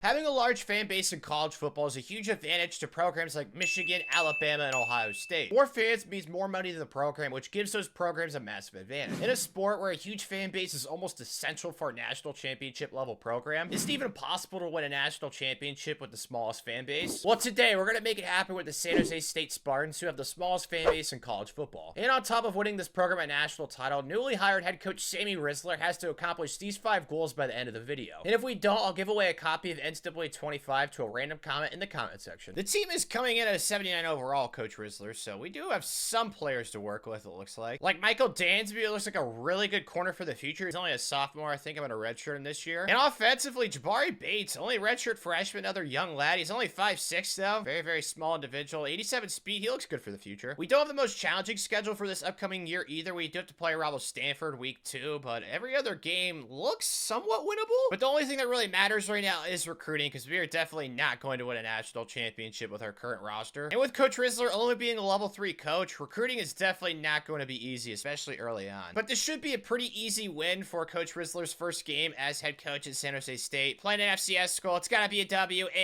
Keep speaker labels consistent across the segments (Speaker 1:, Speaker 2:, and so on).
Speaker 1: Having a large fan base in college football is a huge advantage to programs like Michigan, Alabama, and Ohio State. More fans means more money to the program, which gives those programs a massive advantage. In a sport where a huge fan base is almost essential for a national championship level program, is it even possible to win a national championship with the smallest fan base? Well, today we're going to make it happen with the San Jose State Spartans, who have the smallest fan base in college football. And on top of winning this program a national title, newly hired head coach Sammy Rizzler has to accomplish these 5 goals by the end of the video. And if we don't, I'll give away a copy of NCAA 25 to a random comment in the comment section. The team is coming in at a 79 overall, Coach Rizzler, so we do have some players to work with, it looks like. Like Michael Dansby, it looks like a really good corner for the future. He's only a sophomore. I think I'm going to redshirt him this year. And offensively, Jabari Bates, only redshirt freshman, another young lad. He's only 5'6", though. Very, very small individual. 87 speed. He looks good for the future. We don't have the most challenging schedule for this upcoming year either. We do have to play around with Stanford week 2, but every other game looks somewhat winnable. But the only thing that really matters right now is recruiting, because we are definitely not going to win a national championship with our current roster. And with Coach Rizzler only being a level 3 coach, recruiting is definitely not going to be easy, especially early on. But this should be a pretty easy win for Coach Rizzler's first game as head coach at San Jose State. Playing an FCS school, it's gotta be a W. Okay,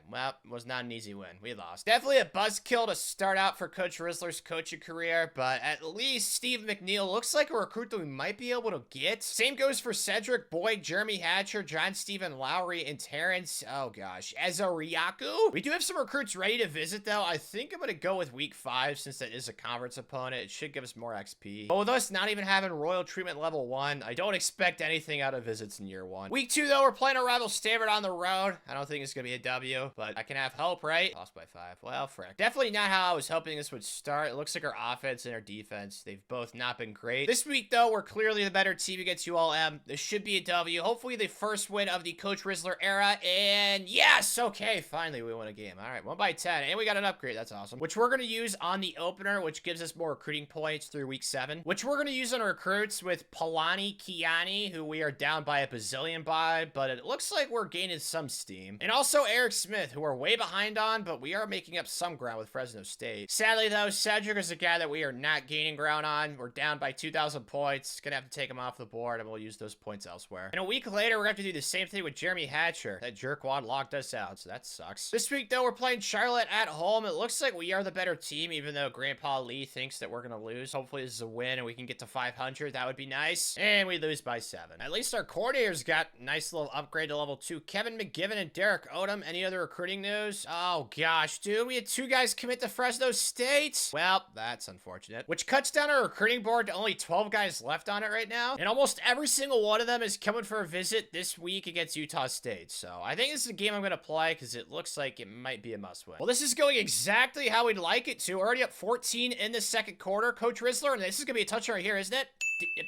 Speaker 1: well, it was not an easy win. We lost. Definitely a buzzkill to start out for Coach Rizzler's coaching career, but at least Steve McNeil looks like a recruit that we might be able to get. Same goes for Cedric Boyd, Jeremy Hatcher, John Stephen Lowry, and Terrence, oh gosh, Ezariaku. We do have some recruits ready to visit, though. I think I'm going to go with week 5 since that is a conference opponent. It should give us more XP. But with us not even having royal treatment level 1, I don't expect anything out of visits in year 1. Week 2, though, we're playing a rival Stanford on the road. I don't think it's going to be a W, but I can have hope, right? Lost by 5. Well, frick. Definitely not how I was hoping this would start. It looks like our offense and our defense, they've both not been great. This week, though, we're clearly the better team against ULM. This should be a W. Hopefully the first win of the Coach Rizzler era. And yes, okay, finally we won a game. All right, 1 by 10, and we got an upgrade. That's awesome. Which we're going to use on the opener, which gives us more recruiting points through week 7. Which we're going to use on recruits with Palani Kiani, who we are down by a bazillion by, but it looks like we're gaining some steam. And also Eric Smith, who we're way behind on, but we are making up some ground with Fresno State. Sadly, though, Cedric is a guy that we are not gaining ground on. We're down by 2,000 points. Gonna have to take him off the board, and we'll use those points elsewhere. And a week later, we're gonna have to do the same thing with Jeremy Hatcher. That jerkwad locked us out, so that sucks. This week, though, we're playing Charlotte at home. It looks like we are the better team, even though Grandpa Lee thinks that we're gonna lose. Hopefully, this is a win, and we can get to 500. That would be nice. And we lose by 7. At least our coordinators got a nice little upgrade to level 2. Kevin McGivern and Derek Odom. Any other recruiting news? Oh, gosh, dude. We had 2 guys commit to Fresno State. Well, that's unfortunate. Which cuts down our recruiting board to only 12 guys left on it right now. And almost every single one of them is coming for a visit this week against Utah State. So I think this is a game I'm going to play because it looks like it might be a must-win. Well, this is going exactly how we'd like it to. Already up 14 in the second quarter. Coach Rizzler, and this is going to be a touchdown right here, isn't it?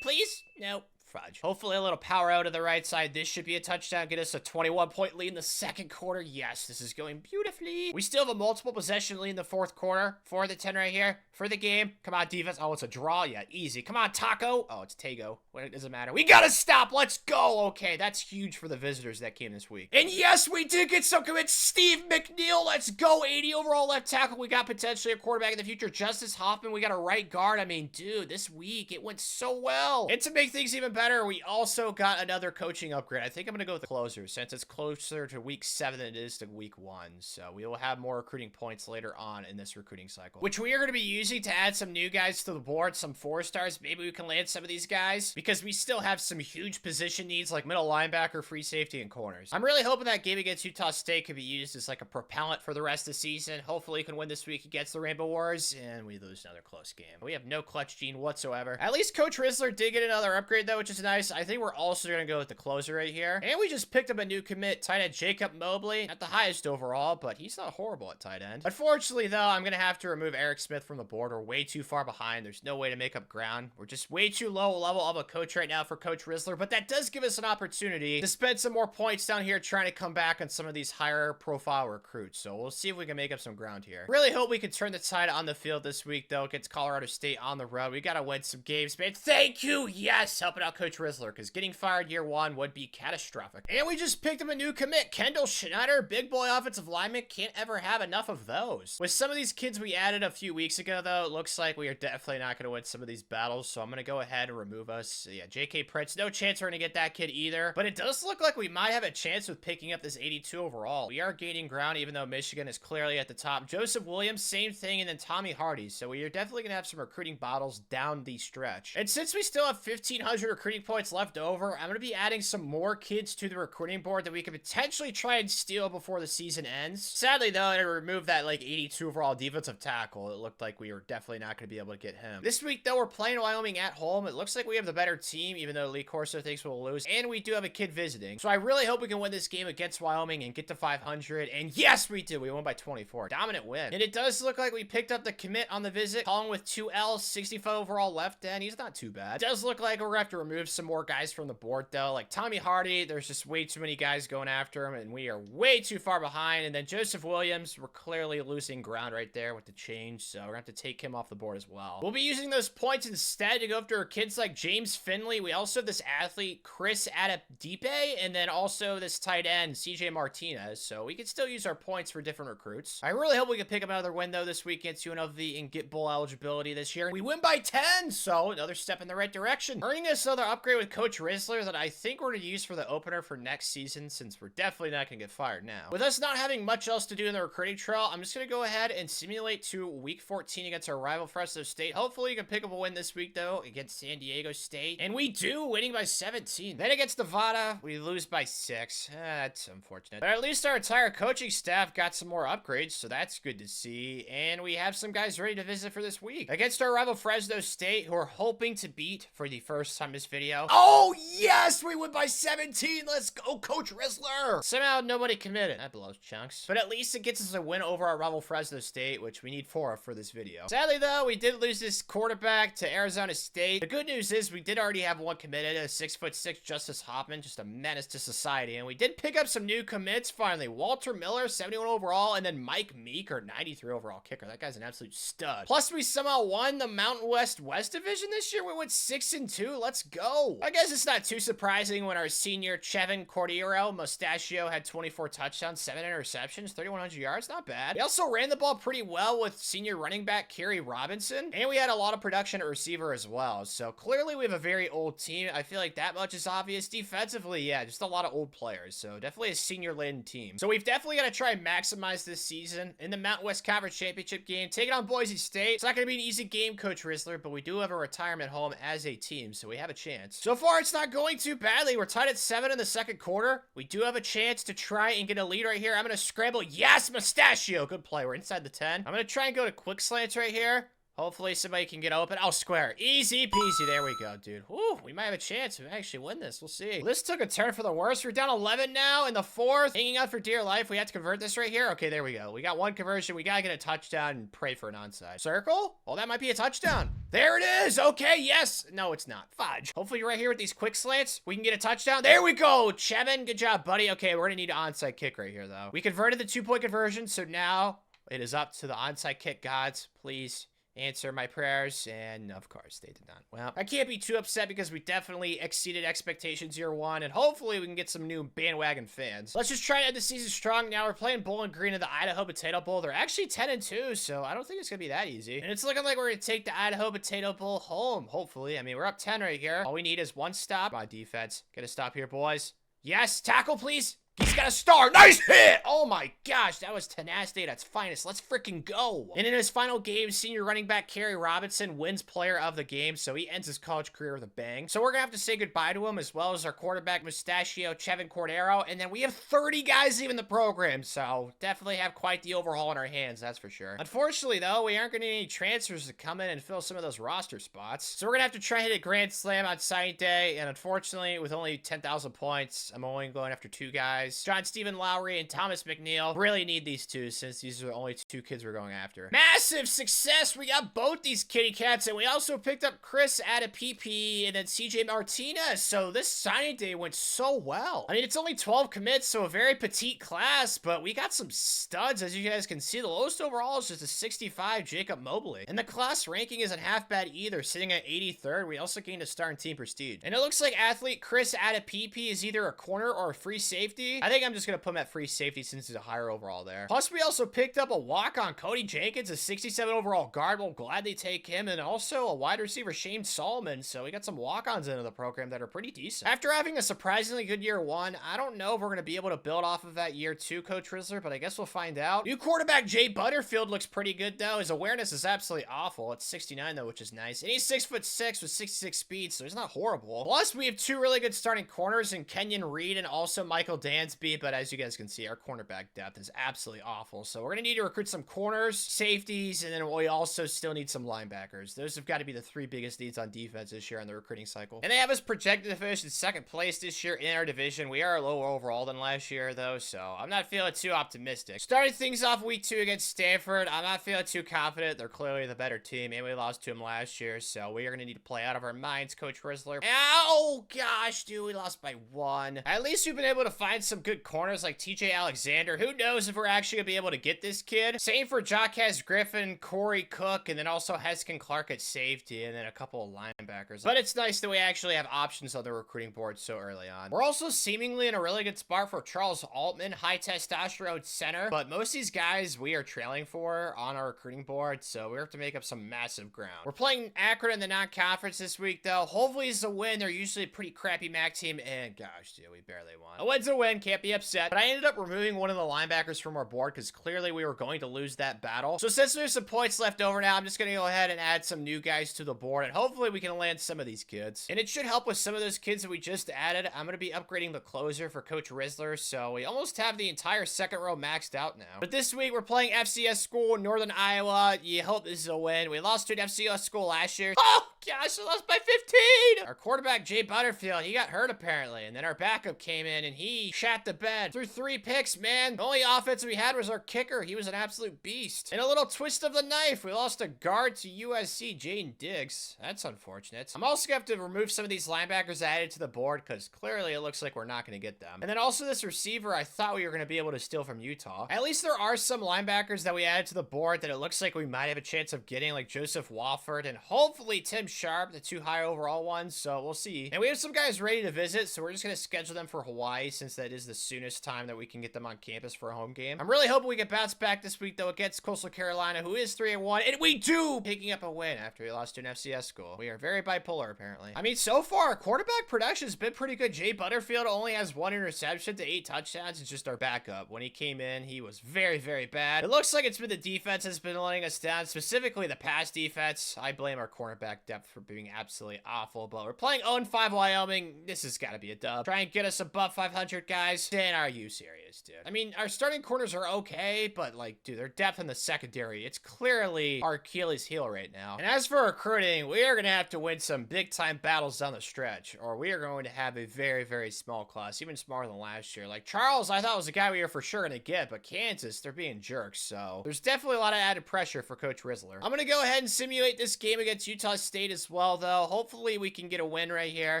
Speaker 1: Please? No. Fudge. Hopefully a little power out of the right side. This should be a touchdown. Get us a 21-point lead in the second quarter. Yes, this is going beautifully. We still have a multiple possession lead in the fourth quarter. 4 to 10 right here for the game. Come on, defense. Oh, it's a draw. Yeah, easy. Come on, Taco. Oh, it's Tago. Well, it doesn't matter. We gotta stop. Let's go. Okay, that's huge for the visitors that came this week. And yes, we did get some commits. Steve McNeil. Let's go. 80 overall left tackle. We got potentially a quarterback in the future. Justice Hoffman. We got a right guard. I mean, dude, this week it went so well. And to make things even better, we also got another coaching upgrade. I think I'm going to go with the closer since it's closer to week 7 than it is to week 1. So we will have more recruiting points later on in this recruiting cycle, which we are going to be using to add some new guys to the board, some 4-stars. Maybe we can land some of these guys because we still have some huge position needs like middle linebacker, free safety, and corners. I'm really hoping that game against Utah State could be used as like a propellant for the rest of the season. Hopefully we can win this week against the Rainbow Wars and we lose another close game. We have no clutch gene whatsoever. At least Coach Rizzler did get another upgrade though, which is nice. I think we're also going to go with the closer right here. And we just picked up a new commit, tight end Jacob Mobley. Not the highest overall, but he's not horrible at tight end. Unfortunately, though, I'm going to have to remove Eric Smith from the board. We're way too far behind. There's no way to make up ground. We're just way too low level of a coach right now for Coach Rizzler, but that does give us an opportunity to spend some more points down here trying to come back on some of these higher profile recruits. So we'll see if we can make up some ground here. Really hope we can turn the tide on the field this week, though, against Colorado State on the road. We got to win some games, man. Thank you. Yes, helping out Coach Coach Rizzler, because getting fired year one would be catastrophic. And we just picked up a new commit, Kendall Schneider, big boy offensive lineman. Can't ever have enough of those. With some of these kids we added a few weeks ago, though, it looks like we are definitely not going to win some of these battles, so I'm going to go ahead and remove us. So yeah, J.K. Prince, no chance we're going to get that kid either, but it does look like we might have a chance with picking up this 82 overall. We are gaining ground, even though Michigan is clearly at the top. Joseph Williams, same thing, and then Tommy Hardy, so we are definitely going to have some recruiting battles down the stretch. And since we still have 1,500 recruiting points left over, I'm going to be adding some more kids to the recruiting board that we could potentially try and steal before the season ends. Sadly, though, I removed that, like, 82 overall defensive tackle. It looked like we were definitely not going to be able to get him. This week, though, we're playing Wyoming at home. It looks like we have the better team, even though Lee Corso thinks we'll lose, and we do have a kid visiting. So I really hope we can win this game against Wyoming and get to 500, and yes, we do. We won by 24. Dominant win. And it does look like we picked up the commit on the visit, calling with 2 L's, 65 overall left end. He's not too bad. It does look like we're going to have to remove some more guys from the board, though. Like Tommy Hardy, there's just way too many guys going after him, and we are way too far behind. And then Joseph Williams, we're clearly losing ground right there with the change, so we're going to have to take him off the board as well. We'll be using those points instead to go after kids like James Finley. We also have this athlete, Chris Adedipe, and then also this tight end, CJ Martinez, so we can still use our points for different recruits. I really hope we can pick up another win, though, this week against UNLV and get bowl eligibility this year. We win by 10, so another step in the right direction. Earning us another upgrade with Coach Rizzler that I think we're going to use for the opener for next season, since we're definitely not going to get fired now. With us not having much else to do in the recruiting trail, I'm just going to go ahead and simulate to week 14 against our rival Fresno State. Hopefully, you can pick up a win this week, though, against San Diego State. And we do, winning by 17. Then against Nevada, we lose by 6. That's unfortunate. But at least our entire coaching staff got some more upgrades, so that's good to see. And we have some guys ready to visit for this week. Against our rival Fresno State, who are hoping to beat for the first time this video. Oh, yes! We win by 17! Let's go, Coach Rizzler! Somehow, nobody committed. That blows chunks. But at least it gets us a win over our rival Fresno State, which we need 4 for this video. Sadly, though, we did lose this quarterback to Arizona State. The good news is we did already have one committed, a 6'6" Justice Hoffman, just a menace to society. And we did pick up some new commits finally. Walter Miller, 71 overall, and then Mike Meeker, 93 overall kicker. That guy's an absolute stud. Plus, we somehow won the Mountain West Division this year. We went 6-2. Let's go. I guess it's not too surprising when our senior Chevin Cordero Mustachio had 24 touchdowns, 7 interceptions, 3,100 yards. Not bad. We also ran the ball pretty well with senior running back Kerry Robinson, and we had a lot of production at receiver as well. So clearly we have a very old team. I feel like that much is obvious. Defensively, yeah, just a lot of old players. So definitely a senior-laden team. So we've definitely got to try and maximize this season in the Mountain West Conference Championship game. Take it on Boise State. It's not going to be an easy game, Coach Rizzler, but we do have a retirement home as a team, so we have a chance. So far, it's not going too badly. We're tied at 7 in the second quarter. We do have a chance to try and get a lead right here. I'm going to scramble. Yes, Mustachio. Good play. We're inside the 10. I'm going to try and go to quick slants right here. Hopefully somebody can get open. Oh, square. Easy peasy. There we go, dude. Whew, we might have a chance to actually win this. We'll see. This took a turn for the worse. We're down 11 now in the 4th. Hanging out for dear life. We have to convert this right here. Okay, there we go. We got one conversion. We got to get a touchdown and pray for an onside. Circle? Well, that might be a touchdown. There it is. Okay, yes. No, it's not. Fudge. Hopefully right here with these quick slants, we can get a touchdown. There we go. Chevin, good job, buddy. Okay, we're going to need an onside kick right here, though. We converted the 2-point conversion, so now it is up to the onside kick gods. Please answer my prayers, and of course they did not. Well, I can't be too upset because we definitely exceeded expectations year one, and hopefully we can get some new bandwagon fans. Let's just try to end the season strong. Now we're playing Bowling Green in the Idaho Potato Bowl. They're actually 10-2, so I don't think it's gonna be that easy. And it's looking like we're gonna take the Idaho Potato Bowl home, hopefully. I mean, we're up 10 right here. All we need is one stop. My defense, get a stop here, boys. Yes, tackle, please. He's got a star. Nice hit! Oh my gosh, that was tenacity at its finest. Let's freaking go. And in his final game, senior running back Kerry Robinson wins player of the game, so he ends his college career with a bang. So we're gonna have to say goodbye to him, as well as our quarterback Mustachio Chevin Cordero. And then we have 30 guys leaving the program, so definitely have quite the overhaul in our hands, that's for sure. Unfortunately, though, we aren't gonna need any transfers to come in and fill some of those roster spots. So we're gonna have to try and hit a grand slam on signing day, and unfortunately, with only 10,000 points, I'm only going after 2 guys. guys. John Stephen Lowry and Thomas McNeil. Really need these two since these are the only two kids we're going after. Massive success. We got both these kitty cats, and we also picked up Chris at a PP and then CJ Martinez. So this signing day went so well. I mean, it's only 12 commits, so a very petite class, but we got some studs. As you guys can see, the lowest overall is just a 65 Jacob Mobley. And the class ranking isn't half bad either, sitting at 83rd. We also gained a star in team prestige. And it looks like athlete Chris at a PP is either a corner or a free safety. I think I'm just going to put him at free safety since he's a higher overall there. Plus, we also picked up a walk-on Cody Jenkins, a 67 overall guard. We'll gladly take him. And also a wide receiver, Shane Solomon. So we got some walk-ons into the program that are pretty decent. After having a surprisingly good year one, I don't know if we're going to be able to build off of that year two, Coach Rizzler, but I guess we'll find out. New quarterback Jay Butterfield looks pretty good, though. His awareness is absolutely awful. It's 69, though, which is nice. And he's 6'6" with 66 speed, so he's not horrible. Plus, we have two really good starting corners in Kenyon Reed and also Michael Dansby, but as you guys can see, our cornerback depth is absolutely awful. So we're going to need to recruit some corners, safeties, and then we also still need some linebackers. Those have got to be the three biggest needs on defense this year on the recruiting cycle. And they have us projected to finish in second place this year in our division. We are lower overall than last year, though, so I'm not feeling too optimistic. Starting things off week 2 against Stanford, I'm not feeling too confident. They're clearly the better team, and we lost to them last year, so we are going to need to play out of our minds, Coach Rizzler. Oh, gosh, dude, we lost by 1. At least we've been able to find some good corners like TJ Alexander. Who knows if we're actually going to be able to get this kid? Same for Jacquez Griffin, Corey Cook, and then also Heskin Clark at safety, and then a couple of linebackers. But it's nice that we actually have options on the recruiting board so early on. We're also seemingly in a really good spot for Charles Altman, high testosterone center, but most of these guys we are trailing for on our recruiting board, so we have to make up some massive ground. We're playing Akron in the non-conference this week, though. Hopefully it's a win. They're usually a pretty crappy MAC team, and gosh, dude, we barely won. A win's a win, can't be upset. But I ended up removing one of the linebackers from our board because clearly we were going to lose that battle. So since there's some points left over now, I'm just going to go ahead and add some new guys to the board, and hopefully we can land some of these kids. And it should help with some of those kids that we just added. I'm going to be upgrading the closer for Coach Rizzler, so we almost have the entire second row maxed out now. But this week, we're playing FCS school, Northern Iowa. You hope this is a win. We lost to an FCS school last year. Oh, gosh, we lost by 15! Our quarterback, Jay Butterfield, he got hurt apparently, and then our backup came in, and he shat the bed. Threw 3 picks, man. The only offense we had was our kicker. He was an absolute beast. And a little twist of the knife, we lost a guard to USC, Jaden Diggs. That's unfortunate. I'm also going to have to remove some of these linebackers added to the board, because clearly it looks like we're not going to get them. And then also this receiver, I thought we were going to be able to steal from Utah. At least there are some linebackers that we added to the board that it looks like we might have a chance of getting, like Joseph Wofford and hopefully Tim Sharp, the 2 high overall ones, so we'll see. And we have some guys ready to visit, so we're just going to schedule them for Hawaii since that is the soonest time that we can get them on campus for a home game. I'm really hoping we can bounce back this week, though, against Coastal Carolina, who is 3-1, and we do! Picking up a win after we lost to an FCS school. We are very bipolar, apparently. I mean, so far, our quarterback production has been pretty good. Jay Butterfield only has 1 interception to 8 touchdowns. It's just our backup. When he came in, he was very, very bad. It looks like it's been the defense has been letting us down, specifically the pass defense. I blame our cornerback depth for being absolutely awful, but we're playing 0-5 Wyoming. This has got to be a dub. Try and get us above 500, guys. Dan, are you serious, dude? I mean, our starting corners are okay, but like, dude, their depth in the secondary, it's clearly our Achilles heel right now. And as for recruiting, we are going to have to win some big-time battles down the stretch, or we are going to have a very, very small class, even smaller than last year. Like, Charles, I thought was a guy we were for sure going to get, but Kansas, they're being jerks, so there's definitely a lot of added pressure for Coach Rizzler. I'm going to go ahead and simulate this game against Utah State as well, though. Hopefully, we can get a win right here,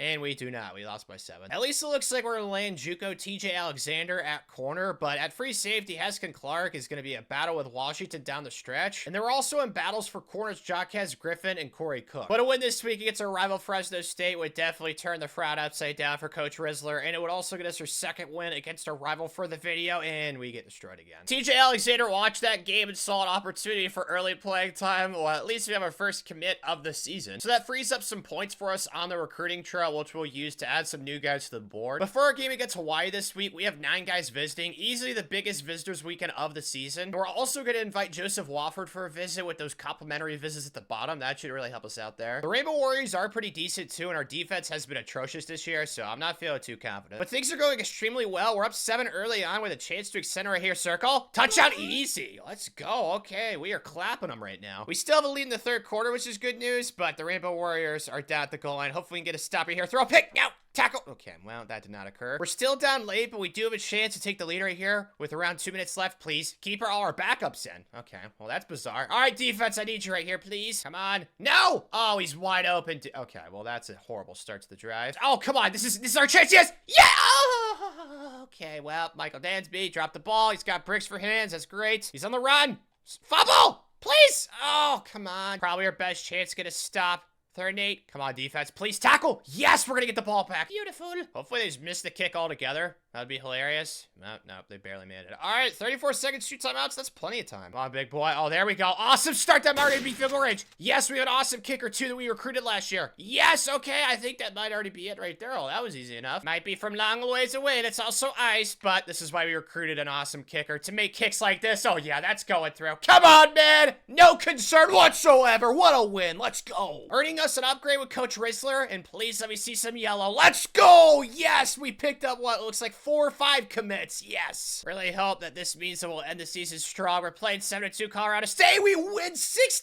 Speaker 1: and we do not. We lost by 7. At least it looks like we're going to land JUCO TJ Alexander at corner, but at free safety, Heskin Clark is going to be a battle with Washington down the stretch, and they were also in battles for corners Jacquez Griffin and Corey Cook. But a win this week against our rival Fresno State would definitely turn the frown upside down for Coach Rizzler, and it would also get us our second win against our rival for the video, and we get destroyed again. TJ Alexander watched that game and saw an opportunity for early playing time. Well, at least we have our first commit of the season, so that frees up some points for us on the recruiting trail, which we'll use to add some new guys to the board. Before our game against Hawaii this week, we have 9 guys visiting, easily the biggest visitors weekend of the season. We're also going to invite Joseph Wofford for a visit with those complimentary visits at the bottom. That should really help us out there. The Rainbow Warriors are pretty decent too, and our defense has been atrocious this year, so I'm not feeling too confident. But things are going extremely well. We're up 7 early on with a chance to extend right here. Circle. Touchdown easy. Let's go. Okay, we are clapping them right now. We still have a lead in the third quarter, which is good news, but the Rainbow Warriors are down at the goal line. Hopefully we can get a stop right here. Throw a pick. No. Tackle. Okay, well, that did not occur. We're still down late, but we do have a chance to take the lead right here with around 2 minutes left. Please keep all our backups in. Okay, well, that's bizarre. All right, defense, I need you right here, please. Come on. No. Oh, he's wide open. Okay, well, that's a horrible start to the drive. Oh, come on. This is our chance. Yes. Yeah. Oh, okay, well, Michael Dansby dropped the ball. He's got bricks for hands. That's great. He's on the run. Fumble. Please. Oh, come on. Probably our best chance to get a stop. 3rd and 8. Come on, defense. Please tackle. Yes, we're going to get the ball back. Beautiful. Hopefully they just missed the kick altogether. That'd be hilarious. No, they barely made it. All right, 34 seconds, 2 timeouts. That's plenty of time. Come on, big boy. Oh, there we go. Awesome start. That might already be field goal range. Yes, we got an awesome kicker, too, that we recruited last year. Yes, okay. I think that might already be it right there. Oh, that was easy enough. Might be from long ways away. That's also ice, but this is why we recruited an awesome kicker to make kicks like this. Oh, yeah, that's going through. Come on, man. No concern whatsoever. What a win. Let's go. Earning us an upgrade with Coach Rizzler, and please let me see some yellow. Let's go. Yes, we picked up what looks like 4 or 5 commits. Yes. Really hope that this means that we'll end the season strong. We're playing 7-2 Colorado State. We win 16-0.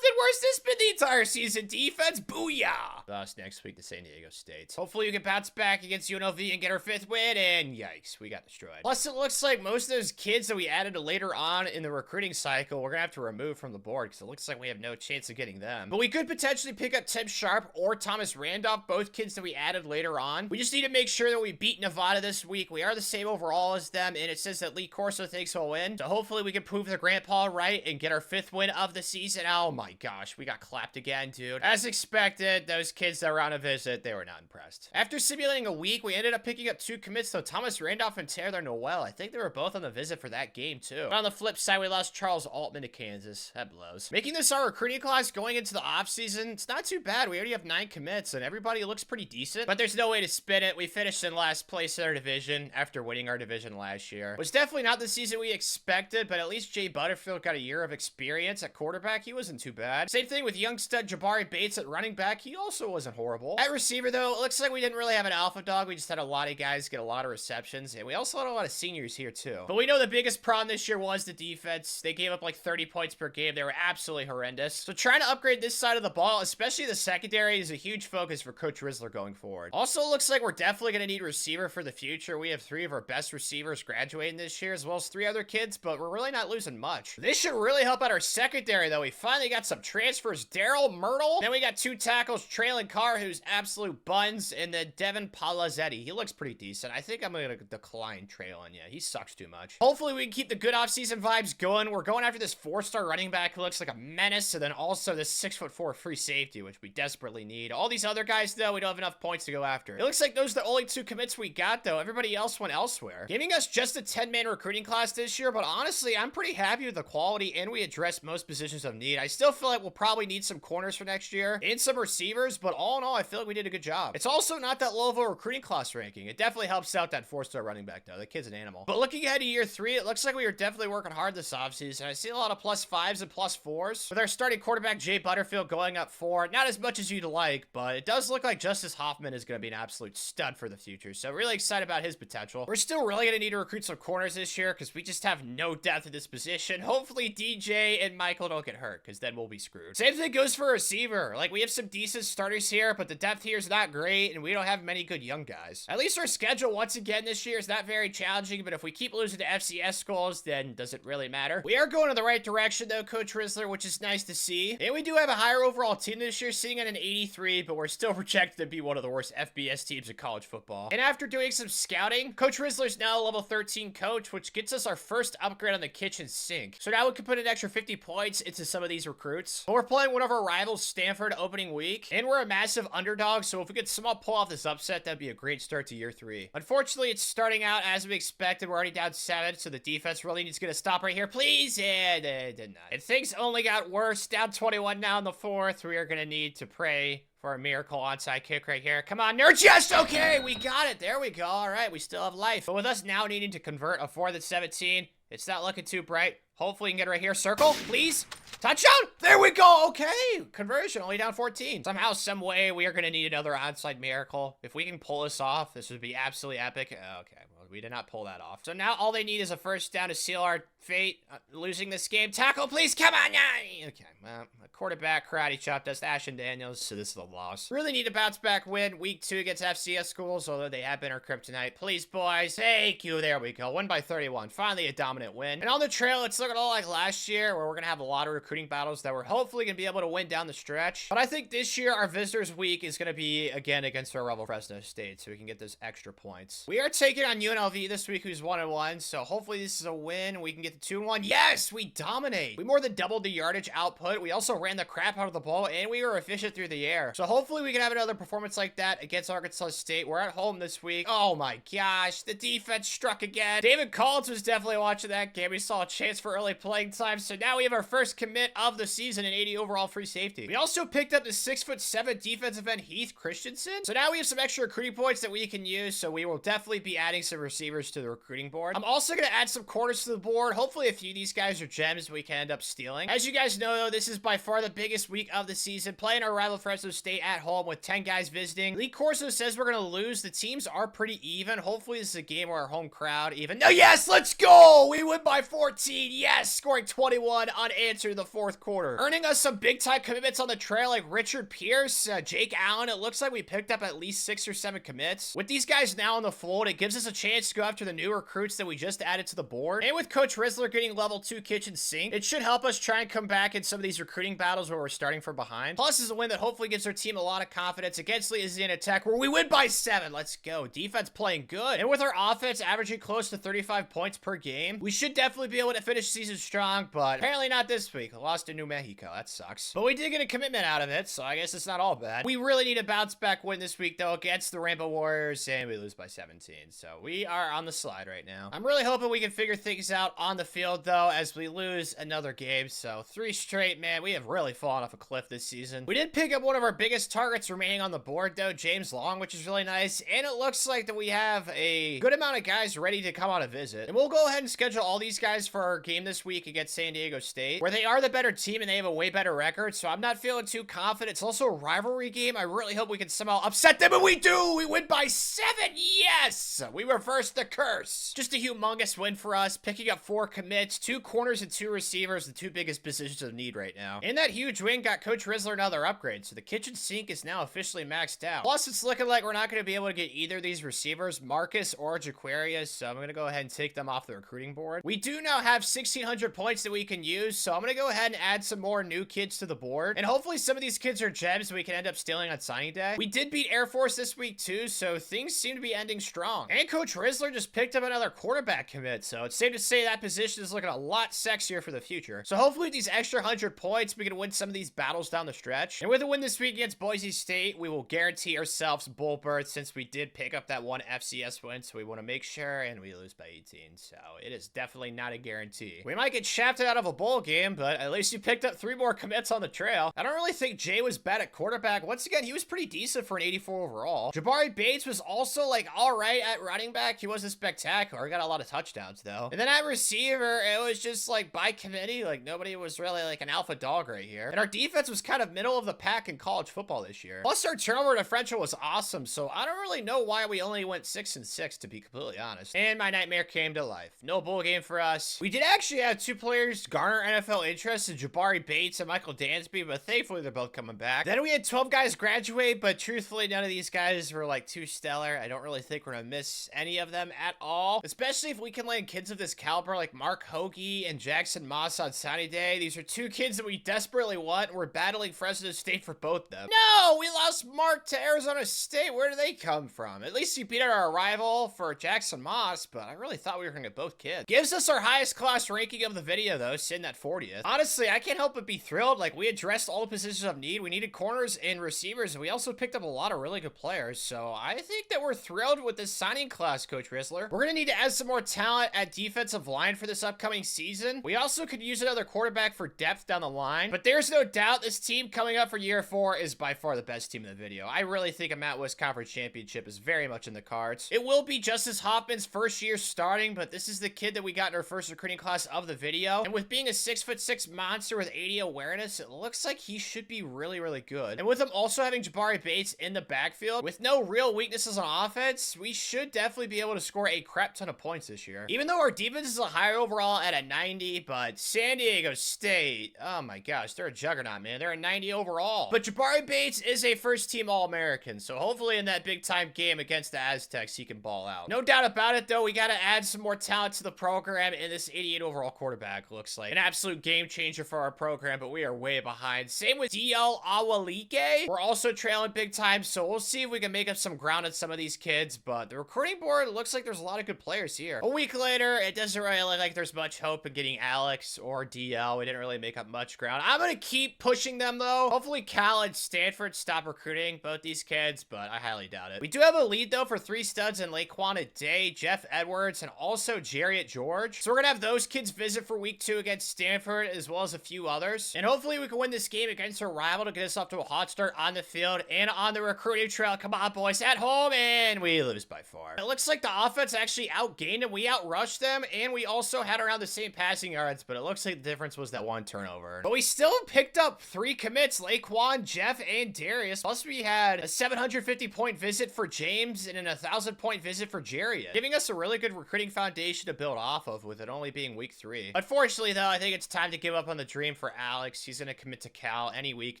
Speaker 1: Where's this been the entire season? Defense, booyah. Thus, next week to San Diego State. Hopefully you can bounce back against UNLV and get our 5th win, and yikes, we got destroyed. Plus, it looks like most of those kids that we added later on in the recruiting cycle, we're gonna have to remove from the board because it looks like we have no chance of getting them. But we could potentially pick up Tim Sharp or Thomas Randolph, both kids that we added later on. We just need to make sure that we beat Nevada this week. We are the same overall as them, and it says that Lee Corso thinks we'll win. So hopefully we can prove their grandpa right and get our 5th win of the season. Oh my gosh, we got clapped again, dude. As expected, those kids that were on a visit, they were not impressed. After simulating a week, we ended up picking up 2 commits, though. Thomas Randolph and Taylor Noel. I think they were both on the visit for that game, too. But on the flip side, we lost Charles Altman to Kansas. That blows. Making this our recruiting class going into the offseason, it's not too bad. We already have 9 commits, and everybody looks pretty decent. But there's no way to spin it. We finished in last place in our division after winning our division last year. It was definitely not the season we expected, but at least Jay Butterfield got a year of experience at quarterback. He wasn't too bad. Same thing with young stud Jabari Bates at running back. He also wasn't horrible. At receiver, though, it looks like we didn't really have an alpha dog. We just had a lot of guys get a lot of receptions, and we also had a lot of seniors here, too. But we know the biggest problem this year was the defense. They gave up like 30 points per game. They were absolutely horrendous. So trying to upgrade this side of the ball, especially the secondary, is a huge focus for Coach Rizzler going forward. Also, looks like we're definitely going to need receiver for the future. We have 3 of our best receivers graduating this year, as well as 3 other kids, but we're really not losing much. This should really help out our secondary, though. We finally got some transfers. Daryl Myrtle. Then we got 2 tackles. Traylon Carr, who's absolute buns, and then Devin Palazzetti. He looks pretty decent. I think I'm going to decline Traylon. Yeah, he sucks too much. Hopefully, we can keep the good offseason vibes going. We're going after this 4-star running back who looks like a menace, and then also this 6'4" free safety, which we desperately need. All these other guys, though, we don't have enough points to go after. It looks like those are the only 2 commits we got, though. Everybody else went elsewhere, giving us just a 10-man recruiting class this year, but honestly, I'm pretty happy with the quality, and we addressed most positions of need. I still feel like we'll probably need some corners for next year and some receivers, but all in all, I feel like we did a good job. It's also not that low of a recruiting class ranking. It definitely helps out that 4-star running back, though. The kid's an animal. But looking ahead to year 3, it looks like we are definitely working hard this offseason. I see a lot of +5s and +4s, with our starting quarterback, Jay Butterfield, going up 4. Not as much as you'd like, but it does look like Justice Hoffman is going to be an absolute stud for the future, so really excited about his potential. We're still really going to need to recruit some corners this year because we just have no depth at this position. Hopefully DJ and Michael don't get hurt, because then we'll be screwed. Same thing goes for receiver. Like, we have some decent starters here, but the depth here is not great, and we don't have many good young guys. At least our schedule, once again, this year is not very challenging, but if we keep losing to FCS schools, then does it really matter? We are going in the right direction, though, Coach Rizzler, which is nice to see. And we do have a higher overall team this year, sitting at an 83, but we're still projected to be one of the worst FBS teams in college football. And after doing some scouting, Coach Rizzler's now a level 13 coach, which gets us our first upgrade on the kitchen sink. So now we can put an extra 50 points into some of these recruits. But we're playing one of our rivals, Stanford, opening week, and we're a massive underdog, so if we could somehow pull off this upset, that'd be a great start to year 3. Unfortunately, it's starting out as we expected. We're already down 7, so the defense really needs to get a stop right here, please. And it did not. And things only got worse. Down 21 now in the 4th. We are going to need to pray for a miracle onside kick right here. Come on, nerds. Yes, okay, we got it. There we go. All right, we still have life. But with us now needing to convert a 4th and 17, it's not looking too bright. Hopefully we can get it right here. Circle, please. Touchdown. There we go. Okay. Conversion, only down 14. Somehow, some way, we are going to need another onside miracle. If we can pull this off, this would be absolutely epic. Okay, well, we did not pull that off. So now all they need is a first down to seal our fate. Losing this game. Tackle, please. Come on. Okay, well, a quarterback karate chop does Ashton Daniels, so this is a loss. Really need a bounce back win. Week 2 against FCS schools, although they have been our kryptonite. Please, boys. Thank you. There we go. Win by 31. Finally a dominant win. And on the trail, it's looking a lot like last year, where we're going to have a lot of recruiting battles that we're hopefully going to be able to win down the stretch. But I think this year, our visitors week is going to be, again, against our rival Fresno State, so we can get those extra points. We are taking on UNLV this week, who's 1-1, so hopefully this is a win. We can get to 2-1. Yes, we dominate. We more than doubled the yardage output. We also ran the crap out of the ball, and we were efficient through the air. So hopefully we can have another performance like that against Arkansas State. We're at home this week. Oh my gosh, the defense struck again. David Collins was definitely watching that game. We saw a chance for early playing time, so now we have our first commit of the season in 80 overall free safety. We also picked up the 6'7" defensive end Heath Christensen. So now we have some extra recruiting points that we can use, so we will definitely be adding some receivers to the recruiting board. I'm also going to add some corners to the board. Hopefully a few of these guys are gems we can end up stealing. As you guys know, though, this is by far the biggest week of the season, playing our rival Fresno State at home with 10 guys visiting. Lee Corso says we're going to lose. The teams are pretty even. Hopefully this is a game where our home crowd even. No, yes, let's go! We win by 14. Yes, scoring 21 unanswered in the fourth quarter. Earning us some big-time commitments on the trail like Richard Pierce, Jake Allen. It looks like we picked up at least 6 or 7 commits. With these guys now in the fold, it gives us a chance to go after the new recruits that we just added to the board. And with Coach Rizzler getting level 2 kitchen sink, it should help us try and come back in some of these recruiting battles where we're starting from behind. Plus is a win that hopefully gives our team a lot of confidence against Louisiana Tech, where we win by 7. Let's go. Defense playing good. And with our offense averaging close to 35 points per game, we should definitely be able to finish season strong, but apparently not this week. Lost to New Mexico. That sucks. But we did get a commitment out of it, so I guess it's not all bad. We really need a bounce back win this week, though, against the Rainbow Warriors, and we lose by 17. So we are on the slide right now. I'm really hoping we can figure things out on the field, though, as we lose another game. So 3 straight, man. We have really fallen off a cliff this season. We did pick up one of our biggest targets remaining on the board, though, James Long, which is really nice. And it looks like that we have a good amount of guys ready to come on a visit. And we'll go ahead and schedule all these guys for our game this week against San Diego State, where they are the better team and they have a way better record. So I'm not feeling too confident. It's also a rivalry game. I really hope we can somehow upset them, and we do! We win by 7! Yes! We reversed the curse. Just a humongous win for us, picking up 4 commits, 2 corners and 2 receivers, the 2 biggest positions of need right now. And that huge win got Coach Rizzler another upgrade, so the kitchen sink is now officially maxed out. Plus, it's looking like we're not going to be able to get either of these receivers, Marcus or Jaquarius, so I'm going to go ahead and take them off the recruiting board. We do now have 1,600 points that we can use, so I'm going to go ahead and add some more new kids to the board. And hopefully some of these kids are gems we can end up stealing on signing day. We did beat Air Force this week too, so things seem to be ending strong. And Coach Rizzler just picked up another quarterback commit, so it's safe to say that position is looking a lot sexier for the future. So hopefully with these extra 100 points, we can win some of these battles down the stretch. And with a win this week against Boise State, we will guarantee ourselves bowl berth since we did pick up that one FCS win, so we want to make sure, and we lose by 18, so it is definitely not a guarantee. We might get shafted out of a bowl game, but at least you picked up 3 more commits on the trail. I don't really think Jay was bad at quarterback. Once again, he was pretty decent for an 84 overall. Jabari Bates was also like all right at running back. He wasn't spectacular. He got a lot of touchdowns though. And then at receiver, it was just like by committee. Like nobody was really like an alpha dog right here. And our defense was kind of middle of the pack in college football this year. Plus our turnover differential was awesome. So I don't really know why we only went 6-6 to be completely honest. And my nightmare came to life. No bowl game for us. We did actually have 2 players garner NFL interest in Jabari Bates and Michael Dansby, but thankfully they're both coming back. Then we had 12 guys graduate, but truthfully none of these guys were like too stellar. I don't really think we're gonna miss any of them at all, especially if we can land kids of this caliber like Mark Hoagie and Jackson Moss on Sunny Day. These are 2 kids that we desperately want, and we're battling Fresno State for both of them. No, we lost Mark to Arizona State. Where do they come from? At least you beat our rival for Jackson Moss, but I really thought we were gonna get both kids. Gives us our highest class ranking of the video though, sitting at 40th. Honestly, I can't help but be thrilled. Like we addressed all the positions of need. We needed corners and receivers, and we also picked up a lot of really good players. So I think that we're thrilled with this signing class, Coach Rizzler. We're gonna need to add some more talent at defensive line for this upcoming season. We also could use another quarterback for depth down the line, but there's no doubt this team coming up for year 4 is by far the best team in the video. I really think a Mountain West Conference championship is very much in the cards. It will be Justice Hoffman's first year starting, but this is the kid that we got in our first recruiting class of the video. And with being a 6'6" monster with 80 awareness, it looks like he should be really, really good. And with him also having Jabari Bates in the backfield, with no real weaknesses on offense, we should definitely be able to score a crap ton of points this year. Even though our defense is a higher higher overall at a 90, but San Diego State, oh my gosh, they're a juggernaut, man. They're a 90 overall. But Jabari Bates is a first-team All-American, so hopefully in that big-time game against the Aztecs, he can ball out. No doubt about it, though, we got to add some more talent to the program, and this 88 overall quarterback looks like an absolute game changer for our program, but we are way behind. Same with DL Awalike. We're also trailing big time, so we'll see if we can make up some ground on some of these kids, but the recruiting board looks like there's a lot of good players here. A week later, it doesn't really look like there's much hope in getting Alex or DL. We didn't really make up much ground. I'm gonna keep pushing them, though. Hopefully Cal and Stanford stop recruiting both these kids, but I highly doubt it. We do have a lead, though, for 3 studs in Laquan Day, Jeff Edwards, and also Jarriett George. So we're gonna have those kids visit for week 2 against Stanford, as well as a few others. And hopefully we can win this game against our rival to get us off to a hot start on the field and on the recruiting trail. Come on, boys, at home, and we lose by 4. It looks like the offense actually outgained them. We outrushed them, and we also had around the same passing yards, but it looks like the difference was that 1 turnover. But we still picked up 3 commits, Laquan, Jeff, and Darius. Plus, we had a 750-point visit for James and a 1,000-point visit for Jarriett, giving us a really good recruiting foundation to build off of with it only being week 3. Unfortunately, though, I think it's time to give up on the dream for Alex. He's going to commit to Cal any week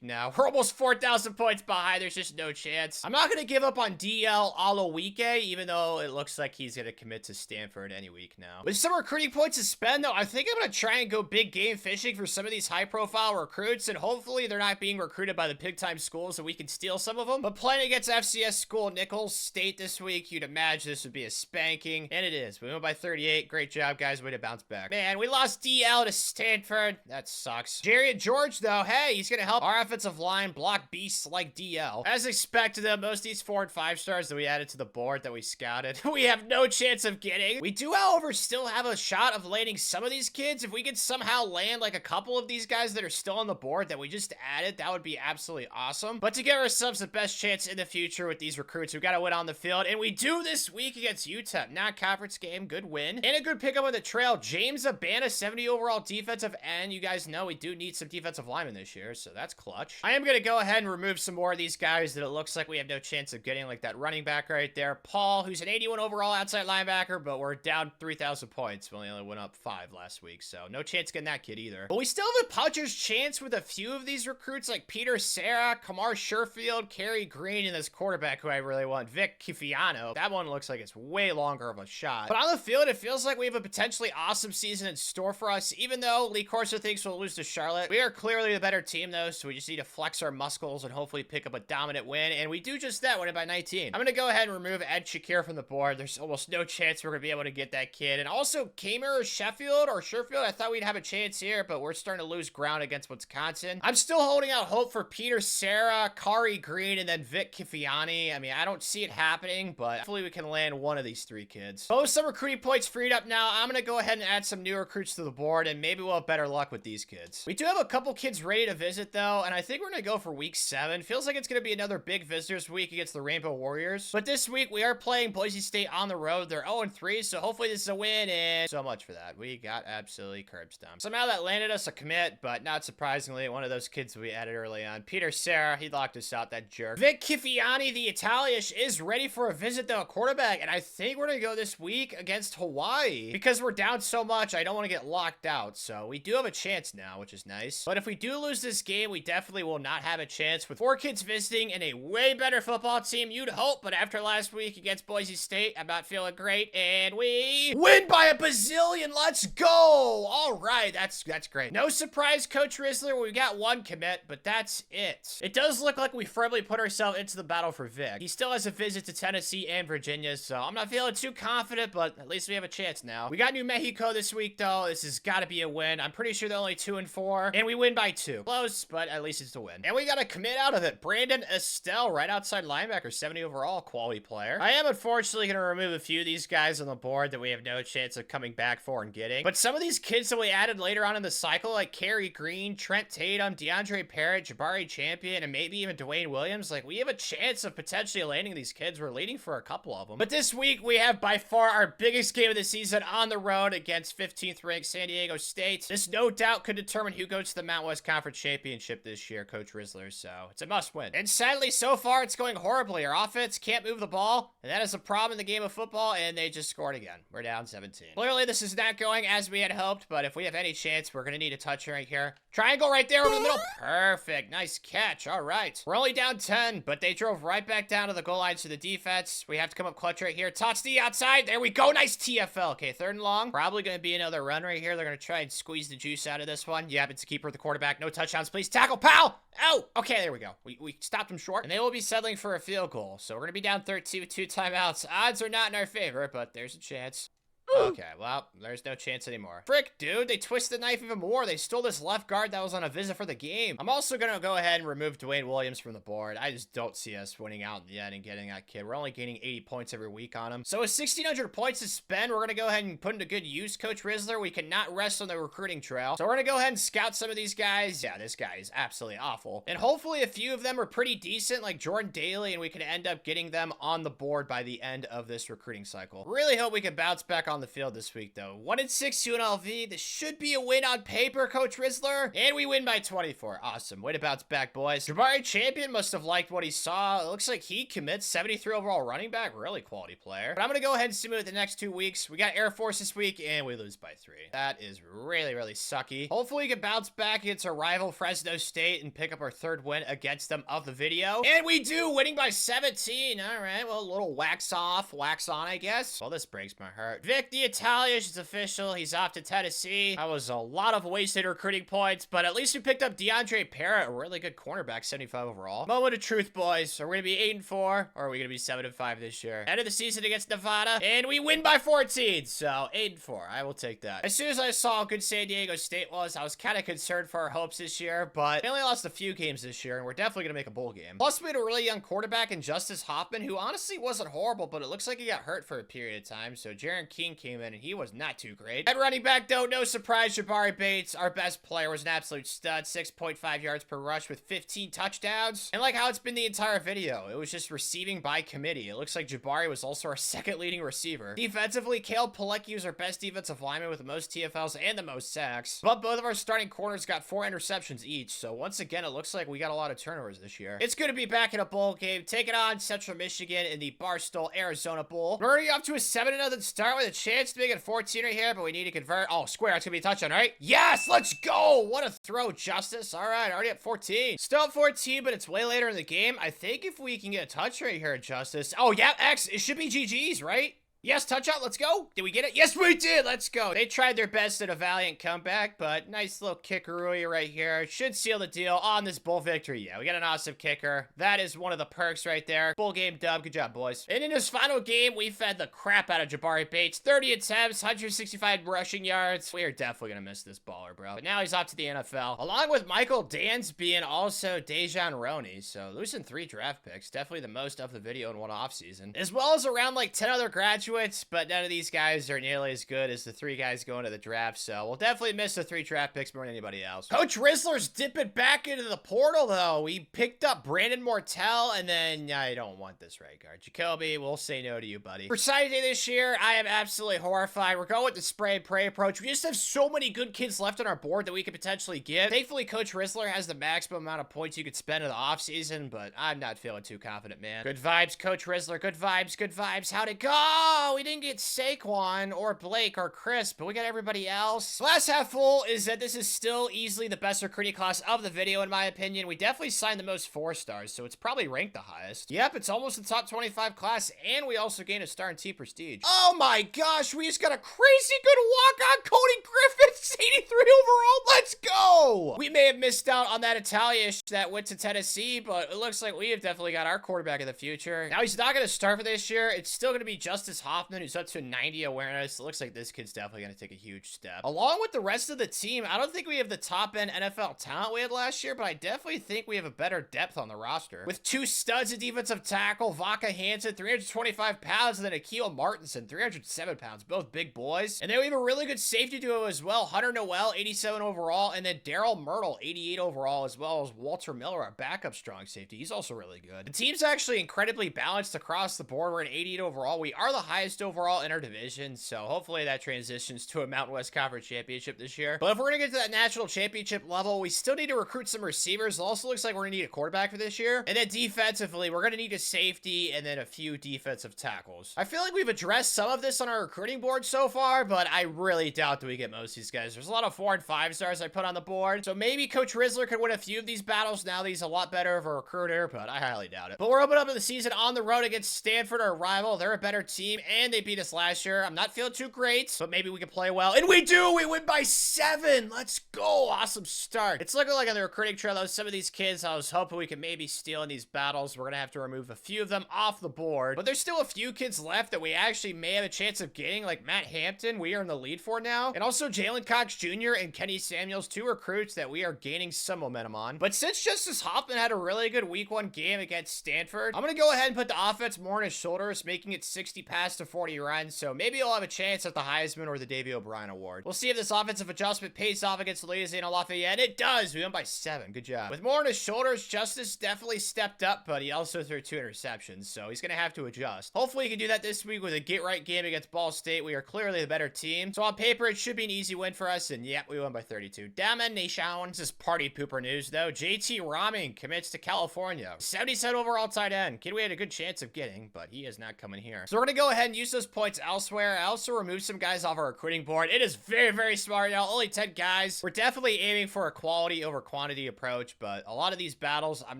Speaker 1: now. We're almost 4,000 points behind. There's just no chance. I'm not going to give up on DL Awalike, even though it looks like he's going to commit to Stanford any week now. With some recruiting points to spend, though, I think I'm going to try and go big game fishing for some of these high-profile recruits, and hopefully they're not being recruited by the big-time schools so we can steal some of them. But playing against FCS school Nichols State this week, you'd imagine this would be a spanking, and it is. We went by 38. Great job, guys. Way to bounce back. Man, we lost DL to Stanford. That sucks. Jarriett George, though, hey, he's going to help our offensive line block beasts like DL. As expected, though, most of these 4 and 5 stars that we added to the board that we scouted, we have no chance of getting. We do, however, still have a shot of landing some of these kids. If we could somehow land like a couple of these guys that are still on the board that we just added, that would be absolutely awesome. But to give ourselves the best chance in the future with these recruits, we've got to win on the field, and we do this week against UTEP. Non-conference game, good win, and a good pickup on the trail. James Abana, 70 overall defensive end. You guys know we do need some defensive linemen this year, so that's clutch. I am going to go ahead and remove some more of these guys that it looks like we have no chance of getting, like that running back right there, Paul, who's an 81 overall outside linebacker, but we're down 3,000 points. We only went up 5 last week, so no chance getting that kid either. But we still have a puncher's chance with a few of these recruits, like Peter Sarah, Kamar Sherfield, Kerry Green, and this quarterback who I really want, Vic Kifiano. That one looks like it's way longer of a shot. But on the field, it feels like we have a potentially awesome season in store for us, even though Lee Corso thinks we'll lose to Charlotte. We are clearly the better team, though, so we just need to flex our muscles and hopefully pick up a dominant win, and we do just that, winning by 19. I'm going to go ahead and remove Ed Shakir from the board. There's almost no chance we're going to be able to get that kid. And also, Kamer Sherfield, I thought we'd have a chance here, but we're starting to lose ground against Wisconsin. I'm still holding out hope for Peter Sarah, Kari Green, and then Vic Kifiani. I mean, I don't see it happening, but hopefully we can land one of these 3 kids. Most some recruiting points freed up now. I'm going to go ahead and add some new recruits to the board, and maybe we'll have better luck with these kids. We do have a couple kids ready to visit, though, and I think we're going to go for week 7. Feels like it's going to be another big visitors week against the Rainbow Warriors. But this week, we are playing Boise State on the road. They're 0-3, so hopefully this is a win, and so much for that. We got absolutely curb stomped. Somehow that landed us a commit, but not surprisingly, one of those kids we added early on. Peter Sarah, he locked us out, that jerk. Vic Kifiani, the Italian, is ready for a visit, though, a quarterback, and I think we're going to go this week against Hawaii. Because we're down so much, I don't want to get locked out, so we do have a chance now, which is nice. But if we do lose this game, we definitely will not have a chance with 4 kids visiting and a way better football team, you'd hope, but after last week against Boise State, I'm not feeling great, and we win by a bazillion. Let's go! All right, that's great. No surprise, Coach Rizzler, we got 1 commit, but that's it. It does look like we firmly put ourselves into the battle for Vic. He still has a visit to Tennessee and Virginia, so I'm not feeling too confident, but at least we have a chance now. We got New Mexico this week, though. This has got to be a win. I'm pretty sure they're only 2-4, and we win by 2. Close, but at least it's a win. And we got a commit out of it. Brandon Estelle, right outside linebacker, 70 overall, quality player. I am unfortunately going to remove a few of these guys on the board that we have no chance of coming back for and getting. But some of these kids that we added later on in the cycle, like Kerry Green, Trent Tatum, DeAndre Parrott, Jabari Champion, and maybe even Dwayne Williams, like we have a chance of potentially landing these kids. We're leading for a couple of them. But this week, we have by far our biggest game of the season on the road against 15th ranked San Diego State. This no doubt could determine who goes to the Mountain West Conference Championship this year, Coach Rizzler, so it's a must win. And sadly, so far, it's going horribly. Our offense can't move the ball, and that is a problem in the game of football, and they just scored again. We're down 17. Clearly, the this is not going as we had hoped, but if we have any chance, we're going to need a touch right here. Triangle right there over the middle. Perfect. Nice catch. All right. We're only down 10, but they drove right back down to the goal line to the defense. We have to come up clutch right here. Tots the outside. There we go. Nice TFL. Okay, 3rd and long. Probably going to be another run right here. They're going to try and squeeze the juice out of this one. Yep, it's a keeper at the quarterback. No touchdowns, please. Tackle, pal. Oh, okay, there we go. We stopped them short, and they will be settling for a field goal. So we're going to be down 13 with 2 timeouts. Odds are not in our favor, but there's a chance. Okay, well, there's no chance anymore. Frick, dude, they twisted the knife even more. They stole this left guard that was on a visit for the game. I'm also gonna go ahead and remove Dwayne Williams from the board. I just don't see us winning out in the end and getting that kid. We're only gaining 80 points every week on him. So with 1,600 points to spend, we're gonna go ahead and put into good use, Coach Rizzler. We cannot rest on the recruiting trail. So we're gonna go ahead and scout some of these guys. Yeah, this guy is absolutely awful. And hopefully a few of them are pretty decent, like Jordan Daly, and we can end up getting them on the board by the end of this recruiting cycle. Really hope we can bounce back on the field this week, though. 1-6 UNLV. This should be a win on paper, Coach Rizzler. And we win by 24. Awesome. Way to bounce back, boys. Jabari Champion must have liked what he saw. It looks like he commits 73 overall running back. Really quality player. But I'm going to go ahead and simulate the next 2 weeks. We got Air Force this week, and we lose by 3. That is really, really sucky. Hopefully we can bounce back against our rival, Fresno State, and pick up our 3rd win against them of the video. And we do, winning by 17. All right, well, a little wax off, wax on, I guess. Well, this breaks my heart. Vic the Italian. It's official. He's off to Tennessee. That was a lot of wasted recruiting points, but at least we picked up DeAndre Parrott, a really good cornerback, 75 overall. Moment of truth, boys. Are we going to be 8-4, or are we going to be 7-5 this year? End of the season against Nevada, and we win by 14. So 8-4. I will take that. As soon as I saw how good San Diego State was, I was kind of concerned for our hopes this year, but they only lost a few games this year, and we're definitely going to make a bowl game. Plus, we had a really young quarterback in Justice Hoffman, who honestly wasn't horrible, but it looks like he got hurt for a period of time. So Jaron King came in, and he was not too great. At running back, though, no surprise, Jabari Bates, our best player, was an absolute stud. 6.5 yards per rush with 15 touchdowns. And like how it's been the entire video, it was just receiving by committee. It looks like Jabari was also our 2nd leading receiver. Defensively, Caleb Pilecki was our best defensive lineman with the most TFLs and the most sacks. But both of our starting corners got 4 interceptions each. So once again, it looks like we got a lot of turnovers this year. It's good to be back in a bowl game, taking on Central Michigan in the Barstool, Arizona Bowl. We're already up to a 7-0 start with a chance to make it 14 right here, but we need to convert. Oh, square. That's gonna be a touchdown, right? Yes, let's go. What a throw, Justice. All right, already at 14. Still at 14, but it's way later in the game. I think if we can get a touch right here, Justice. Oh, yeah, X. It should be GG's, right? Yes, touchdown, let's go. Did we get it? Yes, we did. Let's go. They tried their best at a valiant comeback, but nice little kickerooey right here. Should seal the deal on this bowl victory. Yeah, we got an awesome kicker. That is one of the perks right there. Bowl game dub. Good job, boys. And in his final game, we fed the crap out of Jabari Bates. 30 attempts, 165 rushing yards. We are definitely going to miss this baller, bro. But now he's off to the NFL, along with Michael Dansby and also Dejan Roney. So losing 3 draft picks. Definitely the most of the video in one offseason. As well as around like 10 other graduates. But none of these guys are nearly as good as the 3 guys going to the draft, so we'll definitely miss the 3 draft picks more than anybody else. Coach Rizzler's dipping back into the portal, though. We picked up Brandon Mortel, and then I don't want this right guard. Jacoby, we'll say no to you, buddy. For signing day this year, I am absolutely horrified. We're going with the spray and pray approach. We just have so many good kids left on our board that we could potentially give. Thankfully, Coach Rizzler has the maximum amount of points you could spend in the offseason, but I'm not feeling too confident, man. Good vibes, Coach Rizzler. Good vibes, good vibes. How'd it go? We didn't get Saquon or Blake or Chris, but we got everybody else. Glass half full is that this is still easily the best recruiting class of the video, in my opinion. We definitely signed the most 4-stars, so it's probably ranked the highest. Yep, it's almost the top 25 class, and we also gained a star in T Prestige. Oh my gosh, we just got a crazy good walk-on Cody Griffiths, 83 overall. Let's go! We may have missed out on that Italian that went to Tennessee, but it looks like we have definitely got our quarterback of the future. Now, he's not going to start for this year. It's still going to be Justice Hoffman, who's up to 90 awareness. It looks like this kid's definitely going to take a huge step. Along with the rest of the team, I don't think we have the top-end NFL talent we had last year, but I definitely think we have a better depth on the roster. With 2 studs at defensive tackle, Vaca Hansen, 325 pounds, and then Akil Martinson, 307 pounds, both big boys. And then we have a really good safety duo as well. Hunter Noel, 87 overall, and then Daryl Myrtle, 80 88 overall, as well as Walter Miller, our backup strong safety. He's also really good. The team's actually incredibly balanced across the board. We're an 88 overall. We are the highest overall in our division, so hopefully that transitions to a Mountain West Conference championship this year. But if we're going to get to that national championship level, we still need to recruit some receivers. It also looks like we're going to need a quarterback for this year. And then defensively, we're going to need a safety and then a few defensive tackles. I feel like we've addressed some of this on our recruiting board so far, but I really doubt that we get most of these guys. There's a lot of 4 and 5 stars I put on the board, so maybe Coach Rizzler could win a few of these battles now that he's a lot better of a recruiter, but I highly doubt it. But we're opening up the season on the road against Stanford, our rival. They're a better team, and they beat us last year. I'm not feeling too great, but maybe we can play well. And we do! We win by 7! Let's go! Awesome start. It's looking like on the recruiting trail, though, some of these kids I was hoping we could maybe steal in these battles. We're gonna have to remove a few of them off the board, but there's still a few kids left that we actually may have a chance of getting, like Matt Hampton, we are in the lead for now, and also Jalen Cox Jr. and Kenny Samuels, 2 recruits that we are gaining some momentum on. But since Justice Hoffman had a really good week 1 game against Stanford, I'm gonna go ahead and put the offense more on his shoulders, making it 60 pass to 40 runs, so maybe he'll have a chance at the Heisman or the Davey O'Brien Award. We'll see if this offensive adjustment pays off against Louisiana Lafayette. It does! We won by 7. Good job. With more on his shoulders, Justice definitely stepped up, but he also threw 2 interceptions, so he's gonna have to adjust. Hopefully he can do that this week with a get-right game against Ball State. We are clearly the better team, so on paper it should be an easy win for us, and yeah, we won by 32. Domination. This is party pooper news, though. JT Rahming commits to California. 77 overall tight end. Kid we had a good chance of getting, but he is not coming here. So we're gonna go ahead and use those points elsewhere. I also removed some guys off our recruiting board. It is very, very smart, y'all. Only 10 guys. We're definitely aiming for a quality over quantity approach, but a lot of these battles I'm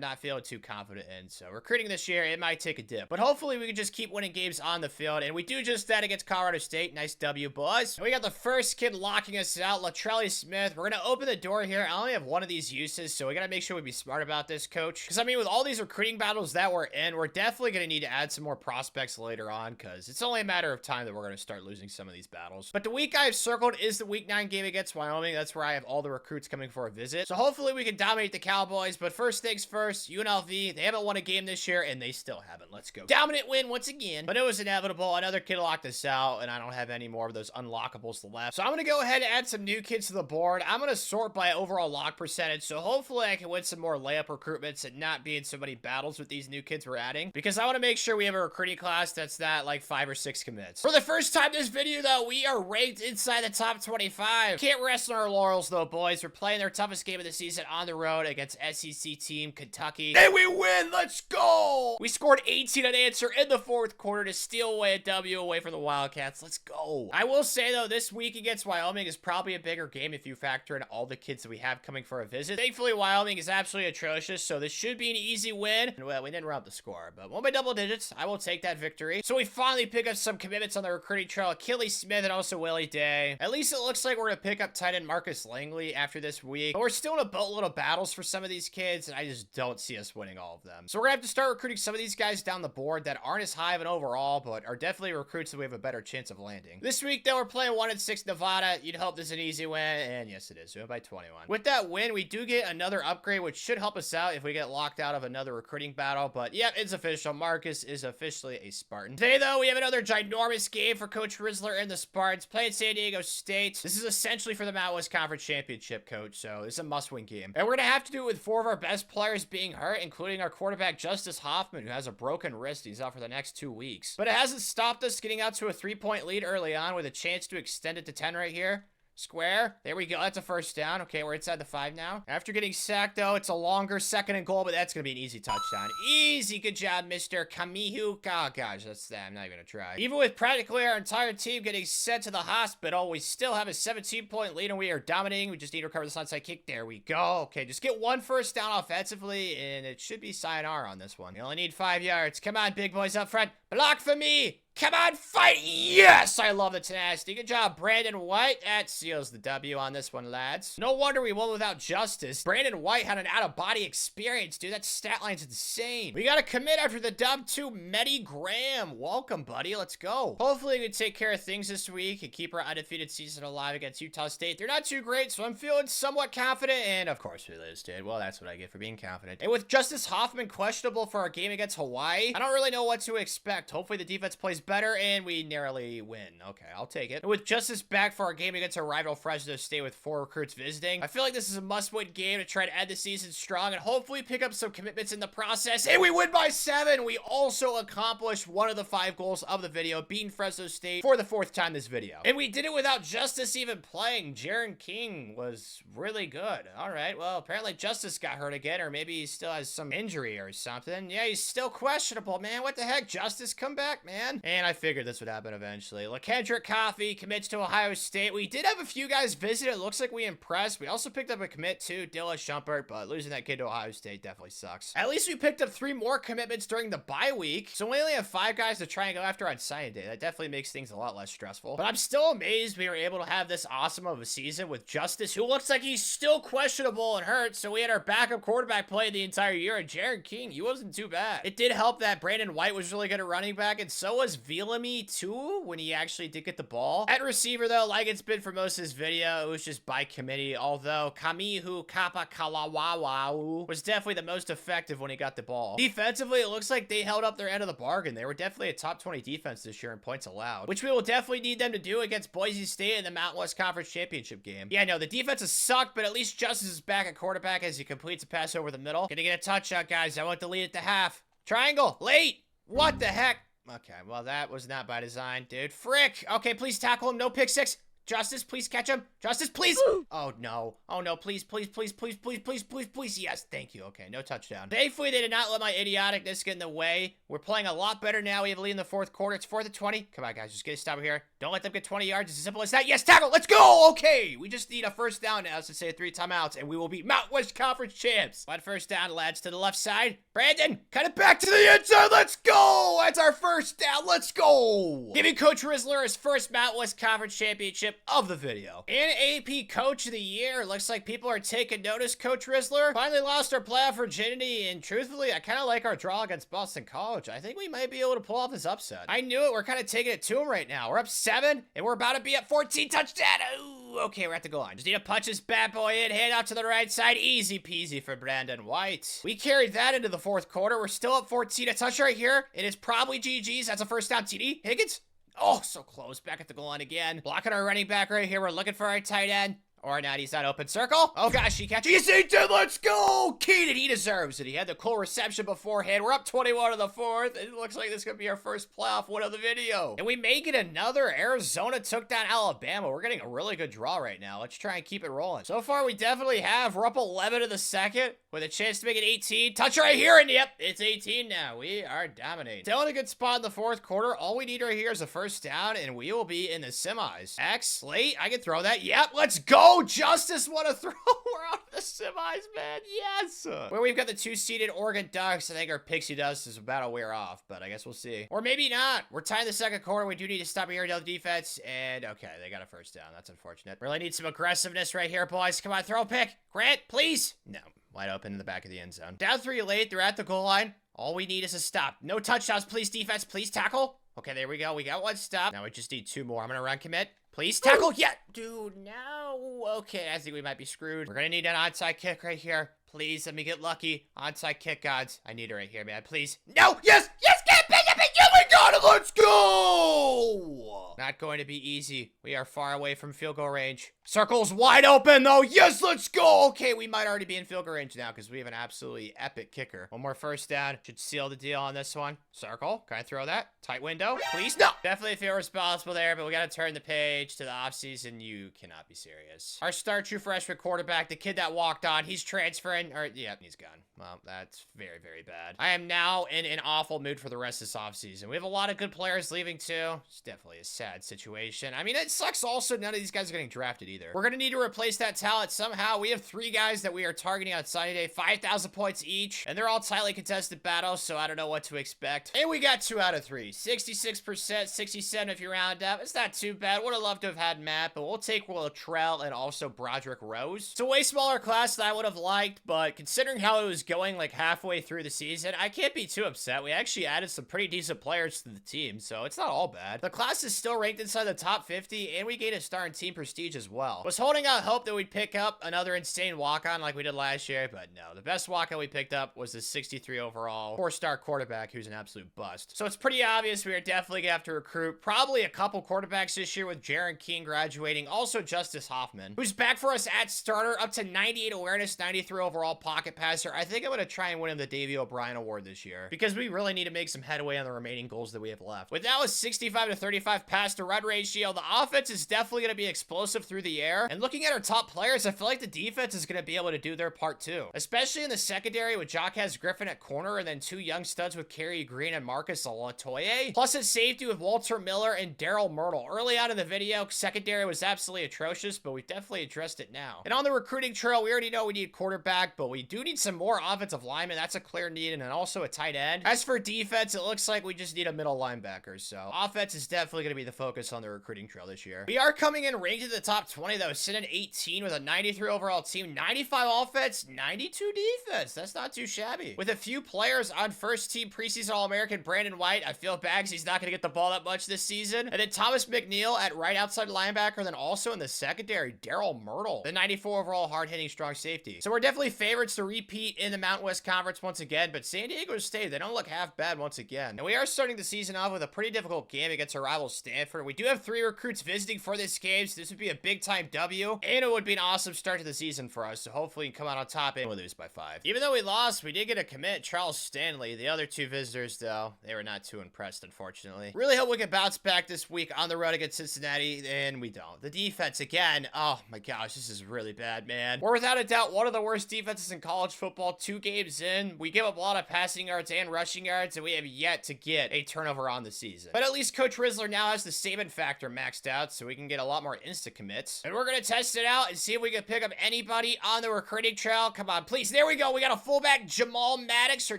Speaker 1: not feeling too confident in. So recruiting this year, it might take a dip, but hopefully we can just keep winning games on the field, and we do just that against Colorado State. Nice W, boys. And we got the first kid locking us out, Latrelli Smith. We're gonna open the door here. I only have one of these uses, so we gotta make sure we be smart about this, coach. Because I mean, with all these recruiting battles that we're in, we're definitely gonna need to add some more prospects later on, because it's only a matter of time that we're gonna start losing some of these battles. But the week I've circled is the week 9 game against Wyoming. That's where I have all the recruits coming for a visit. So hopefully we can dominate the Cowboys. But first things first, UNLV, they haven't won a game this year, and they still haven't. Let's go. Dominant win once again. But it was inevitable. Another kid locked us out, and I don't have any more of those unlockables left. So I'm gonna go ahead and add some new kids to the board. I'm gonna sort by overall lock percentage, so hopefully I can win some more layup recruitments and not be in so many battles with these new kids we're adding, because I want to make sure we have a recruiting class that's not like 5 or 6 commits. For the first time this video, though, we are ranked inside the top 25. Can't rest on our laurels, though, boys. We're playing their toughest game of the season on the road against SEC team Kentucky, and we win. Let's go. We scored 18 unanswered in the 4th quarter to steal away a W away from the Wildcats. Let's go. I will say, though, this week against Wyoming is probably a bigger game if you factor in all the kids that we have coming for a visit. Thankfully, Wyoming is absolutely atrocious, so this should be an easy win. And, well, we didn't round the score, but won by double digits. I will take that victory. So we finally pick up some commitments on the recruiting trail. Achilles Smith and also Willie Day. At least it looks like we're going to pick up tight end Marcus Langley after this week. But we're still in a boatload of battles for some of these kids, and I just don't see us winning all of them. So we're going to have to start recruiting some of these guys down the board that aren't as high of an overall, but are definitely recruits that we have a better chance of landing. This week, though, we're playing 1-6 Nevada. You'd hope this is an easy win, and yes, it is. We went by 21. With that win, we do get another upgrade, which should help us out if we get locked out of another recruiting battle. But yeah, it's official. Marcus is officially a Spartan. Today, though, we have another ginormous game for Coach Rizzler and the Spartans playing San Diego State. This is essentially for the Mountain West Conference Championship, coach, so this is a must-win game. And we're gonna have to do it with 4 of our best players being hurt, including our quarterback Justice Hoffman, who has a broken wrist. He's out for the next 2 weeks. But it hasn't stopped us getting out to a 3-point lead early on with a chance to extend it to 10 right here. Square. There we go. That's a first down. Okay, we're inside the 5 now. After getting sacked, though, it's a longer 2nd and goal, but that's going to be an easy touchdown. Easy. Good job, Mr. Kamihu. Oh, gosh, that's that. I'm not even going to try. Even with practically our entire team getting sent to the hospital, we still have a 17-point lead, and we are dominating. We just need to recover this onside kick. There we go. Okay, just get 1 first down offensively, and it should be sayonara on this one. You only need 5 yards. Come on, big boys up front. Block for me. Come on, fight! Yes! I love the tenacity. Good job, Brandon White. That seals the W on this one, lads. No wonder we won without Justice. Brandon White had an out-of-body experience, dude. That stat line's insane. We got to commit after the dub to Medi Graham. Welcome, buddy. Let's go. Hopefully, we can take care of things this week and keep our undefeated season alive against Utah State. They're not too great, so I'm feeling somewhat confident. And, of course, we lose, dude. Well, that's what I get for being confident. And with Justice Hoffman questionable for our game against Hawaii, I don't really know what to expect. Hopefully, the defense plays better, and we narrowly win. Okay, I'll take it. And with Justice back for our game against our rival Fresno State with 4 recruits visiting, I feel like this is a must-win game to try to end the season strong and hopefully pick up some commitments in the process. And we win by 7. We also accomplished one of the 5 goals of the video, beating Fresno State for the 4th time this video. And we did it without Justice even playing. Jaren King was really good. All right, well, apparently Justice got hurt again, or maybe he still has some injury or something. Yeah, he's still questionable, man. What the heck? Justice, come back, man. And I figured this would happen eventually. LaKendrick Coffee commits to Ohio State. We did have a few guys visit. It looks like we impressed. We also picked up a commit too, Dilla Shumpert, but losing that kid to Ohio State definitely sucks. At least we picked up 3 more commitments during the bye week, so we only have 5 guys to try and go after on signing day. That definitely makes things a lot less stressful. But I'm still amazed we were able to have this awesome of a season with Justice, who looks like he's still questionable and hurt, so we had our backup quarterback play the entire year, and Jaren King, he wasn't too bad. It did help that Brandon White was really good at running back, and so was Vilami too, when he actually did get the ball. At receiver, though, like it's been for most of this video, it was just by committee, although Kamihu Kapakalawawa was definitely the most effective when he got the ball. Defensively, it looks like they held up their end of the bargain. They were definitely a top 20 defense this year in points allowed, which we will definitely need them to do against Boise State in the Mountain West Conference Championship game. Yeah, no, the defense has sucked, but at least Justice is back at quarterback as he completes a pass over the middle. Gonna get a touchdown, guys. I want the lead at the half. Triangle, late. What the heck? Okay, well, that was not by design, dude. Frick. Okay, please tackle him. No pick 6. Justice, please catch him. Justice, please. Oh, no. Oh, no. Please, please, please, please, please, please, please, please. Yes, thank you. Okay, no touchdown. Thankfully, they did not let my idioticness get in the way. We're playing a lot better now. We have a lead in the 4th quarter. It's 4th and 20. Come on, guys. Just get a stop here. Don't let them get 20 yards. It's as simple as that. Yes, tackle. Let's go. Okay. We just need a first down now to say 3 timeouts, and we will be Mountain West Conference champs. One first down, lads, to the left side. Brandon, cut it back to the end zone. Let's go. That's our first down. Let's go. Giving Coach Rizzler his first Mountain West Conference championship of the video. And AP Coach of the Year. Looks like people are taking notice, Coach Rizzler. Finally lost our playoff virginity, and truthfully, I kind of like our draw against Boston College. I think we might be able to pull off this upset. I knew it. We're kind of taking it to him right now. We're up 7, and we're about to be at 14 touchdown. Ooh, okay, we're at the goal line. Just need to punch this bad boy in, hand out to the right side. Easy peasy for Brandon White. We carried that into the 4th quarter. We're still up 14. A touch right here. It is probably GG's. That's a first down. TD. Higgins. Oh, so close. Back at the goal line again. Blocking our running back right here. We're looking for our tight end. Or not, he's not open. Circle. Oh gosh, he catches. Yes, he did. Let's go. Keenan, he deserves it. He had the cool reception beforehand. We're up 21 in the 4th. It looks like this could be our first playoff win of the video. And we may get another. Arizona took down Alabama. We're getting a really good draw right now. Let's try and keep it rolling. So far, we definitely have. We're up 11 in the 2nd with a chance to make it 18. Touch right here, and yep, it's 18 now. We are dominating. Still in a good spot in the 4th quarter. All we need right here is a first down, and we will be in the semis. X, late. I can throw that. Yep, let's go. Justice, what a throw. We're out of the semis, man. Yes. Where we've got the 2-seeded Oregon Ducks. I think our pixie dust is about to wear off, but I guess we'll see. Or maybe not. We're tying the 2nd quarter. We do need to stop here to the defense. And okay, they got a first down. That's unfortunate. Really need some aggressiveness right here, boys. Come on, throw a pick. Grant, please. No. Wide open in the back of the end zone. Down 3 late. They're at the goal line. All we need is a stop. No touchdowns, please, defense. Please tackle. Okay, there we go. We got 1 stop. Now we just need 2 more. I'm going to run commit. Please tackle. Yeah. Dude, no. Okay, I think we might be screwed. We're going to need an onside kick right here. Please, let me get lucky. Onside kick, gods. I need it right here, man. Please. No. Yes. Yes. Get it. Yeah, we got it. Let's go. Not going to be easy. We are far away from field goal range. Circle's wide open, though. Yes, let's go. Okay, we might already be in field goal range now because we have an absolutely epic kicker. 1 more first down. Should seal the deal on this one. Circle. Can I throw that? Tight window. Please. No. Definitely feel responsible there, but we got to turn the page to the offseason. You cannot be serious. Our star true freshman quarterback, the kid that walked on, he's transferring. Or, yeah, he's gone. Well, that's very, very bad. I am now in an awful mood for the rest of this offseason. We have a lot of good players leaving, too. It's definitely a sad situation. I mean, it sucks also none of these guys are getting drafted either. We're going to need to replace that talent somehow. We have 3 guys that we are targeting on signing day, 5,000 points each, and they're all tightly contested battles, so I don't know what to expect. And we got 2 out of 3. 66%, 67 if you round up. It's not too bad. Would have loved to have had Matt, but we'll take Latrell and also Broderick Rose. It's a way smaller class than I would have liked, but considering how it was going like halfway through the season, I can't be too upset. We actually added some pretty decent players most of the team, so it's not all bad. The class is still ranked inside the top 50, and we gained a star in team prestige as well. Was holding out hope that we'd pick up another insane walk-on like we did last year, but no. The best walk-on we picked up was the 63 overall 4-star quarterback who's an absolute bust. So it's pretty obvious we are definitely gonna have to recruit probably a couple quarterbacks this year, with Jaron King graduating, also Justice Hoffman, who's back for us at starter, up to 98 awareness, 93 overall pocket passer. I think I'm gonna try and win him the Davey O'Brien Award this year, because we really need to make some headway on the remaining goals that we have left. With now a 65 to 35 pass to run ratio, the offense is definitely gonna be explosive through the air. And looking at our top players, I feel like the defense is gonna be able to do their part too, especially in the secondary with Jacquez Griffin at corner, and then two young studs with Kerry Green and Marcus Latoye, plus at safety with Walter Miller and Daryl Myrtle. Early on in the video, secondary was absolutely atrocious, but we've definitely addressed it now. And on the recruiting trail, we already know we need quarterback, but we do need some more offensive linemen. That's a clear need, and then also a tight end. As for defense, it looks like we just need a middle linebacker, so offense is definitely going to be the focus on the recruiting trail this year. We are coming in ranked in the top 20 though, sitting at 18 with a 93 overall team, 95 offense, 92 defense. That's not too shabby. With a few players on first team preseason All-American Brandon White, I feel Bagsy's not going to get the ball that much this season. And then Thomas McNeil at right outside linebacker, and then also in the secondary, Daryl Myrtle, the 94 overall hard-hitting strong safety. So we're definitely favorites to repeat in the Mountain West Conference once again, but San Diego State, they don't look half bad once again. And we are starting the season off with a pretty difficult game against our rival Stanford. We do have 3 recruits visiting for this game, so this would be a big-time W, and it would be an awesome start to the season for us, so hopefully we can come out on top and we'll lose by 5. Even though we lost, we did get a commit, Charles Stanley. The other 2 visitors, though, they were not too impressed, unfortunately. Really hope we can bounce back this week on the road against Cincinnati, and we don't. The defense, again, oh my gosh, this is really bad, man. We're without a doubt one of the worst defenses in college football. 2 games in, we give up a lot of passing yards and rushing yards, and we have yet to get a turnover on the season. But at least Coach Rizzler now has the Saban factor maxed out, so we can get a lot more insta-commits. And we're gonna test it out and see if we can pick up anybody on the recruiting trail. Come on, please. There we go. We got a fullback, Jamal Maddox or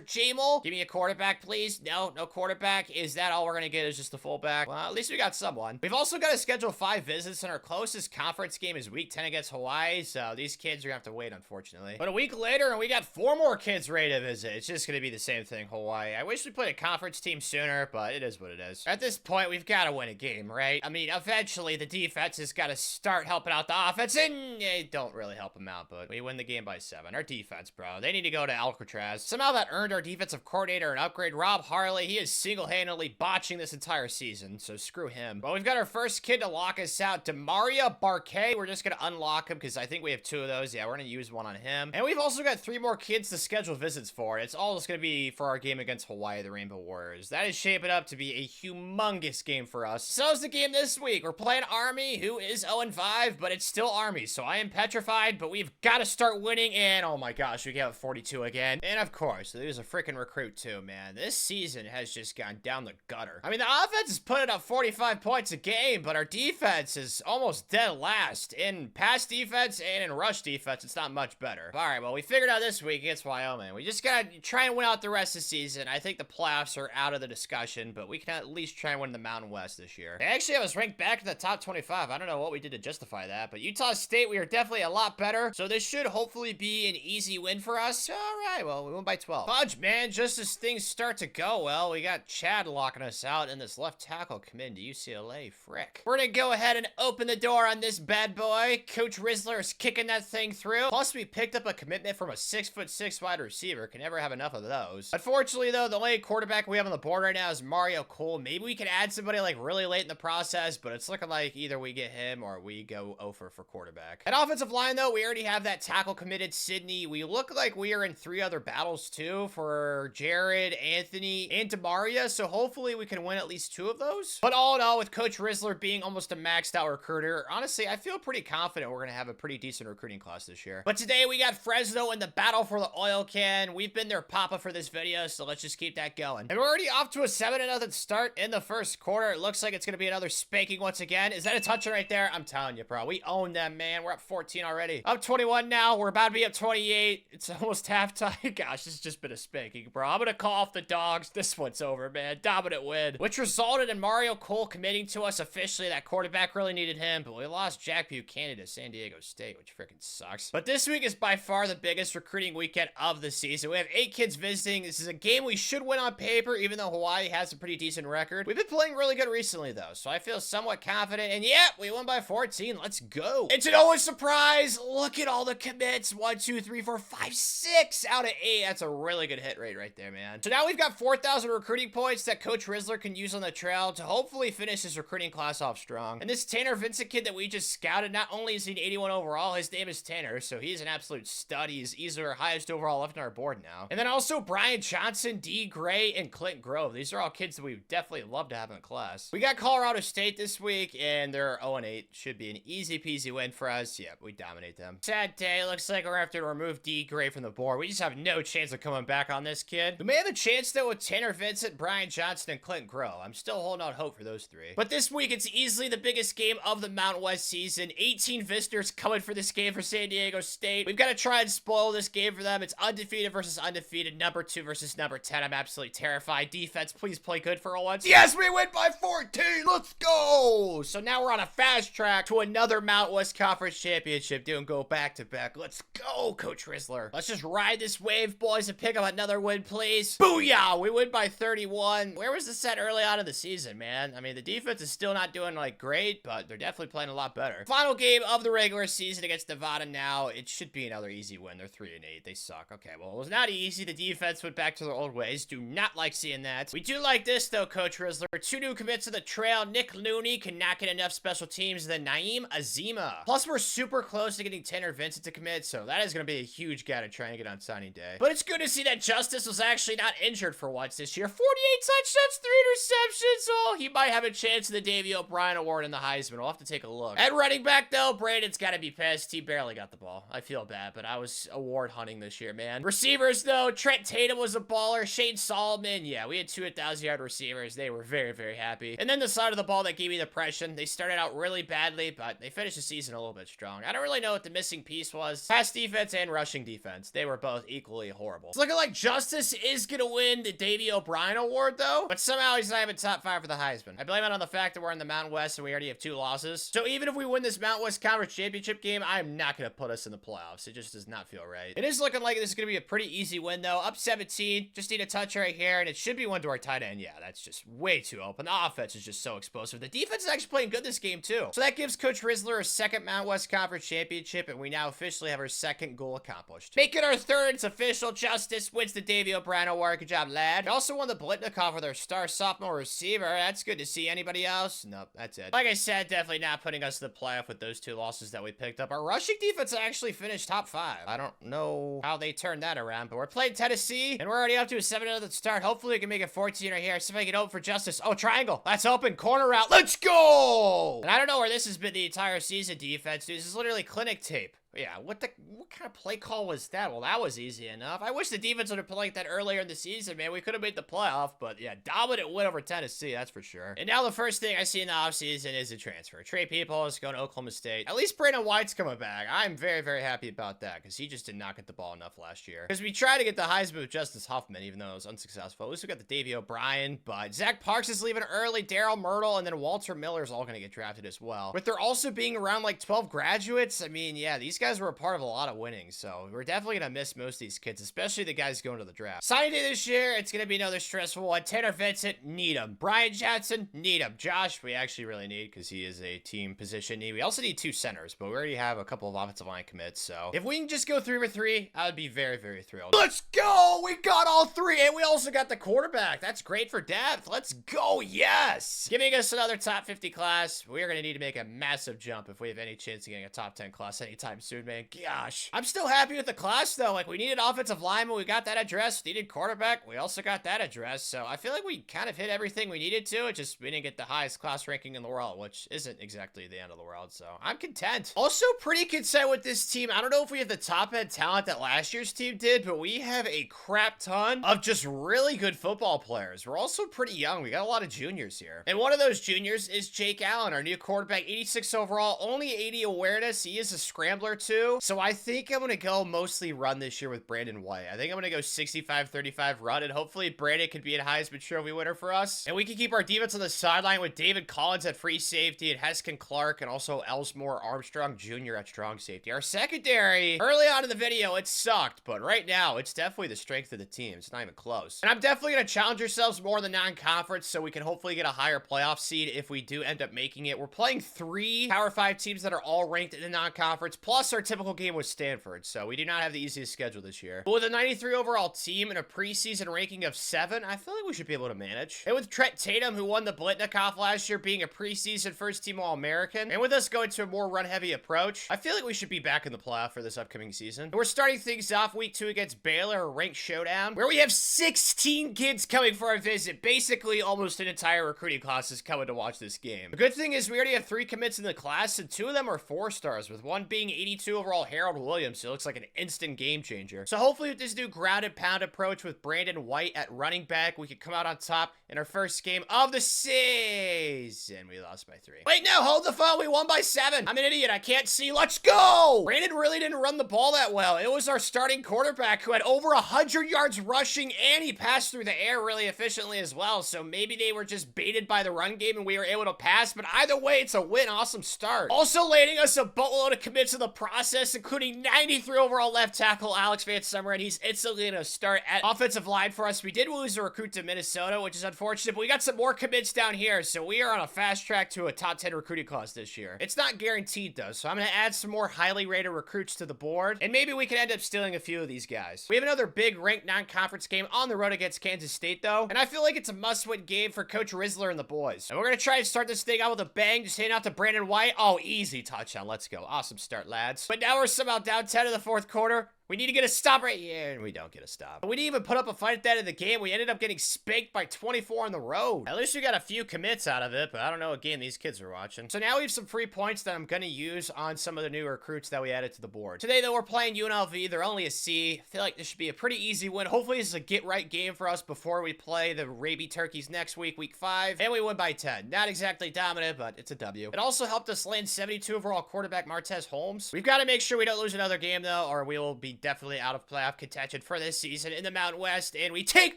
Speaker 1: Jamal. Give me a quarterback, please. No quarterback. Is that all we're gonna get is just a fullback? Well, at least we got someone. We've also got to schedule 5 visits, and our closest conference game is week 10 against Hawaii, so these kids are gonna have to wait, unfortunately. But a week later, and we got 4 more kids ready to visit. It's just gonna be the same thing, Hawaii. I wish we played a conference team sooner, but it is what it is. At this point, we've got to win a game, right? I mean, eventually, the defense has got to start helping out the offense, and they don't really help them out, but we win the game by 7. Our defense, bro, they need to go to Alcatraz. Somehow that earned our defensive coordinator an upgrade. Rob Harley, he is single-handedly botching this entire season, so screw him. But we've got our first kid to lock us out, Demaria Barquet. We're just gonna unlock him because I think we have 2 of those. Yeah, we're gonna use 1 on him. And we've also got 3 more kids to schedule visits for. It's all just gonna be for our game against Hawaii, the Rainbow Warriors. That is shaping up to be a humongous game for us. So is the game this week. We're playing Army, who is 0-5, but it's still Army, so I am petrified, but we've got to start winning, and oh my gosh, we got 42 again. And of course, there's a freaking recruit too, man. This season has just gone down the gutter. I mean, the offense is putting up 45 points a game, but our defense is almost dead last. In pass defense and in rush defense, it's not much better. All right, well, we figured out this week against Wyoming. We just gotta try and win out the rest of the season. I think the playoffs are out of the discussion, but we can at least try and win the Mountain West this year. They actually have us ranked back in the top 25. I don't know what we did to justify that, but Utah State, we are definitely a lot better, so this should hopefully be an easy win for us. All right, well, we won by 12. Fudge, man, just as things start to go well, we got Chad locking us out, and this left tackle committing to UCLA. Frick. We're gonna go ahead and open the door on this bad boy. Coach Rizzler is kicking that thing through. Plus, we picked up a commitment from a 6'6" wide receiver. Can never have enough of those. Unfortunately, though, the only quarterback we have on the board right now is Mario Cole. Maybe we can add somebody like really late in the process, but it's looking like either we get him or we go over for quarterback. At offensive line, though, we already have that tackle committed, Sydney. We look like we are in 3 other battles, too, for Jared, Anthony, and Demaria, so hopefully we can win at least 2 of those. But all in all, with Coach Rizzler being almost a maxed out recruiter, honestly, I feel pretty confident we're going to have a pretty decent recruiting class this year. But today, we got Fresno in the battle for the oil can. We've been their papa for this video, so let's just keep that going. And we're already off to a 7-0 start in the first quarter. It looks like it's going to be another spanking once again. Is that a touchdown right there? I'm telling you, bro. We own them, man. We're up 14 already. Up 21 now. We're about to be up 28. It's almost halftime. Gosh, this has just been a spanking, bro. I'm going to call off the dogs. This one's over, man. Dominant win. Which resulted in Mario Cole committing to us officially. That quarterback really needed him, but we lost Jack Buchanan to San Diego State, which freaking sucks. But this week is by far the biggest recruiting weekend of the season. We have 8 kids visiting. This is a game we should win on paper, even though Hawaii he has a pretty decent record. We've been playing really good recently, though, so I feel somewhat confident. And yeah, we won by 14. Let's go. It's an always surprise. Look at all the commits. 1, 2, 3, 4, 5, 6 out of 8. That's a really good hit rate right there, man. So now we've got 4,000 recruiting points that Coach Rizzler can use on the trail to hopefully finish his recruiting class off strong. And this Tanner Vincent kid that we just scouted, not only is he an 81 overall, his name is Tanner, so he's an absolute stud. He's easily our highest overall left on our board now. And then also Brian Johnson, D. Gray, and Clint Grove. These are all kids that we definitely love to have in the class. We got Colorado State this week, and they're 0-8. Should be an easy peasy win for us. Yep, we dominate them. Sad day. Looks like we're gonna have to remove D. Gray from the board. We just have no chance of coming back on this kid. We may have a chance, though, with Tanner Vincent, Brian Johnson, and Clint Grove. I'm still holding out hope for those three. But this week, it's easily the biggest game of the Mountain West season. 18 visitors coming for this game for San Diego State. We've got to try and spoil this game for them. It's undefeated versus undefeated, number 2 versus number 10. I'm absolutely terrified. Defense, please play good for once. Yes, we win by 14. Let's go. So now we're on a fast track to another Mountain West Conference Championship. Doing go back to back. Let's go, Coach Rizzler. Let's just ride this wave, boys, and pick up another win, please. Booyah! We win by 31. Where was the set early on in the season, man? I mean, the defense is still not doing, like, great, but they're definitely playing a lot better. Final game of the regular season against Nevada now. It should be another easy win. They're 3-8. They suck. Okay, well, it was not easy. The defense went back to their old ways. Do not like seeing that. We do like this, though, Coach Rizzler. 2 new commits to the trail. Nick Looney cannot get enough special teams than Naeem Azima. Plus, we're super close to getting Tanner Vincent to commit, so that is going to be a huge guy to try and get on signing day. But it's good to see that Justice was actually not injured for once this year. 48 touchdowns, 3 interceptions. Oh, he might have a chance in the Davey O'Brien Award and the Heisman. We'll have to take a look. At running back, though, Braden's got to be pissed. He barely got the ball. I feel bad, but I was award hunting this year, man. Receivers, though, Trent Tatum was a baller. Shane Solomon, yeah, we had 2 1,000-yard receivers. They were very, very happy. And then the side of the ball that gave me the impression, they started out really badly, but they finished the season a little bit strong. I don't really know what the missing piece was. Pass defense and rushing defense. They were both equally horrible. It's looking like Justice is gonna win the Davey O'Brien Award, though, but somehow he's not even top 5 for the Heisman. I blame it on the fact that we're in the Mountain West and we already have 2 losses. So even if we win this Mountain West Conference Championship game, I'm not gonna put us in the playoffs. It just does not feel right. It is looking like this is gonna be a pretty easy win, though. Up 17, just need a touch right here, and it should be one to our tight end. Yeah, that's just way too open. The offense is just so explosive. The defense is actually playing good this game, too. So that gives Coach Rizzler a 2nd Mountain West Conference Championship, and we now officially have our 2nd goal accomplished. Make it our 3rd. It's official. Justice wins the Davey O'Brien Award. Good job, lad. We also won the Blitnikoff with our star sophomore receiver. That's good to see. Anybody else? Nope, that's it. Like I said, definitely not putting us in the playoff with those 2 losses that we picked up. Our rushing defense actually finished top 5. I don't know how they turned that around, but we're playing Tennessee, and we're already up to a 7-0 at the start. Hopefully we can make it 14 right here. See if I can open for Justice. Oh, triangle. That's open. Corner route. Let's go! And I don't know where this has been the entire season, defense. Dude, this is literally clinic tape. Yeah, what kind of play call was that? Well, that was easy enough. I wish the defense would have played like that earlier in the season, man. We could have made the playoff, but yeah, dominant win over Tennessee, that's for sure. And now the first thing I see in the offseason is a transfer. Trey Peoples going to Oklahoma State. At least Brandon White's coming back. I'm very, very happy about that because he just did not get the ball enough last year. Because we tried to get the Heisman with Justice Huffman, even though it was unsuccessful. At least we got the Davey O'Brien, but Zach Parks is leaving early, Daryl Myrtle, and then Walter Miller is all going to get drafted as well. With there also being around like 12 graduates, I mean, yeah, these guys were a part of a lot of winning, so we're definitely gonna miss most of these kids, especially the guys going to the draft. Signing day this year, it's gonna be another stressful one. Tanner Vincent, need him. Brian Johnson, need him. Josh, we actually really need because he is a team position need. We also need 2 centers, but we already have a couple of offensive line commits, so if we can just go 3 for 3, I would be very, very thrilled. Let's go! We got all 3, and we also got the quarterback. That's great for depth. Let's go, yes! Giving us another top 50 class. We're gonna need to make a massive jump if we have any chance of getting a top 10 class anytime soon, man. Gosh. I'm still happy with the class, though. Like, we needed offensive lineman. We got that addressed. Needed quarterback. We also got that addressed. So I feel like we kind of hit everything we needed to. It just, we didn't get the highest class ranking in the world, which isn't exactly the end of the world. So I'm content. Also pretty content with this team. I don't know if we have the top end talent that last year's team did, but we have a crap ton of just really good football players. We're also pretty young. We got a lot of juniors here. And one of those juniors is Jake Allen, our new quarterback, 86 overall, only 80 awareness. He is a scrambler, two. So I think I'm going to go mostly run this year with Brandon White. I think I'm going to go 65-35 run, and hopefully Brandon could be a Heisman Trophy winner for us. And we can keep our defense on the sideline with David Collins at free safety and Heskin Clark and also Elsmore Armstrong Jr. at strong safety. Our secondary, early on in the video, it sucked, but right now, it's definitely the strength of the team. It's not even close. And I'm definitely going to challenge ourselves more in the non-conference so we can hopefully get a higher playoff seed if we do end up making it. We're playing 3 Power 5 teams that are all ranked in the non-conference, plus our typical game with Stanford, so we do not have the easiest schedule this year. But with a 93 overall team and a preseason ranking of 7, I feel like we should be able to manage. And with Trent Tatum, who won the Blitnikoff last year, being a preseason first-team All-American, and with us going to a more run-heavy approach, I feel like we should be back in the playoff for this upcoming season. And we're starting things off week 2 against Baylor, a ranked showdown, where we have 16 kids coming for our visit. Basically, almost an entire recruiting class is coming to watch this game. The good thing is we already have 3 commits in the class, and 2 of them are 4-stars, with one being 82 overall Harold Williams, who looks like an instant game changer. So hopefully with this new ground and pound approach with Brandon White at running back, we can come out on top in our first game of the season. We lost by 3. Wait, no, hold the phone. We won by 7. I'm an idiot. I can't see. Let's go. Brandon really didn't run the ball that well. It was our starting quarterback who had over 100 yards rushing, and he passed through the air really efficiently as well. So maybe they were just baited by the run game and we were able to pass, but either way, it's a win. Awesome start. Also landing us a boatload of commits in the process, including 93 overall left tackle Alex Van Summer, and he's instantly going to start at offensive line for us. We did lose a recruit to Minnesota, which is unfortunate, but we got some more commits down here, so we are on a fast track to a top 10 recruiting class this year. It's not guaranteed though, so I'm going to add some more highly rated recruits to the board, and maybe we can end up stealing a few of these guys. We have another big ranked non-conference game on the road against Kansas State though, and I feel like it's a must-win game for Coach Rizzler and the boys. And we're going to try and start this thing out with a bang, just handing out to Brandon White. Oh, easy touchdown. Let's go. Awesome start, lads. But now we're somehow down 10 in the 4th quarter. We need to get a stop right here, and we don't get a stop. But we didn't even put up a fight at the end of the game. We ended up getting spanked by 24 on the road. At least we got a few commits out of it, but I don't know what game these kids are watching. So now we have some free points that I'm going to use on some of the new recruits that we added to the board. Today, though, we're playing UNLV. They're only a C. I feel like this should be a pretty easy win. Hopefully, this is a get-right game for us before we play the Raby Turkeys next week, week 5, and we win by 10. Not exactly dominant, but it's a W. It also helped us land 72 overall quarterback Martez Holmes. We've got to make sure we don't lose another game, though, or we will be definitely out of playoff contention for this season in the Mountain West, and we take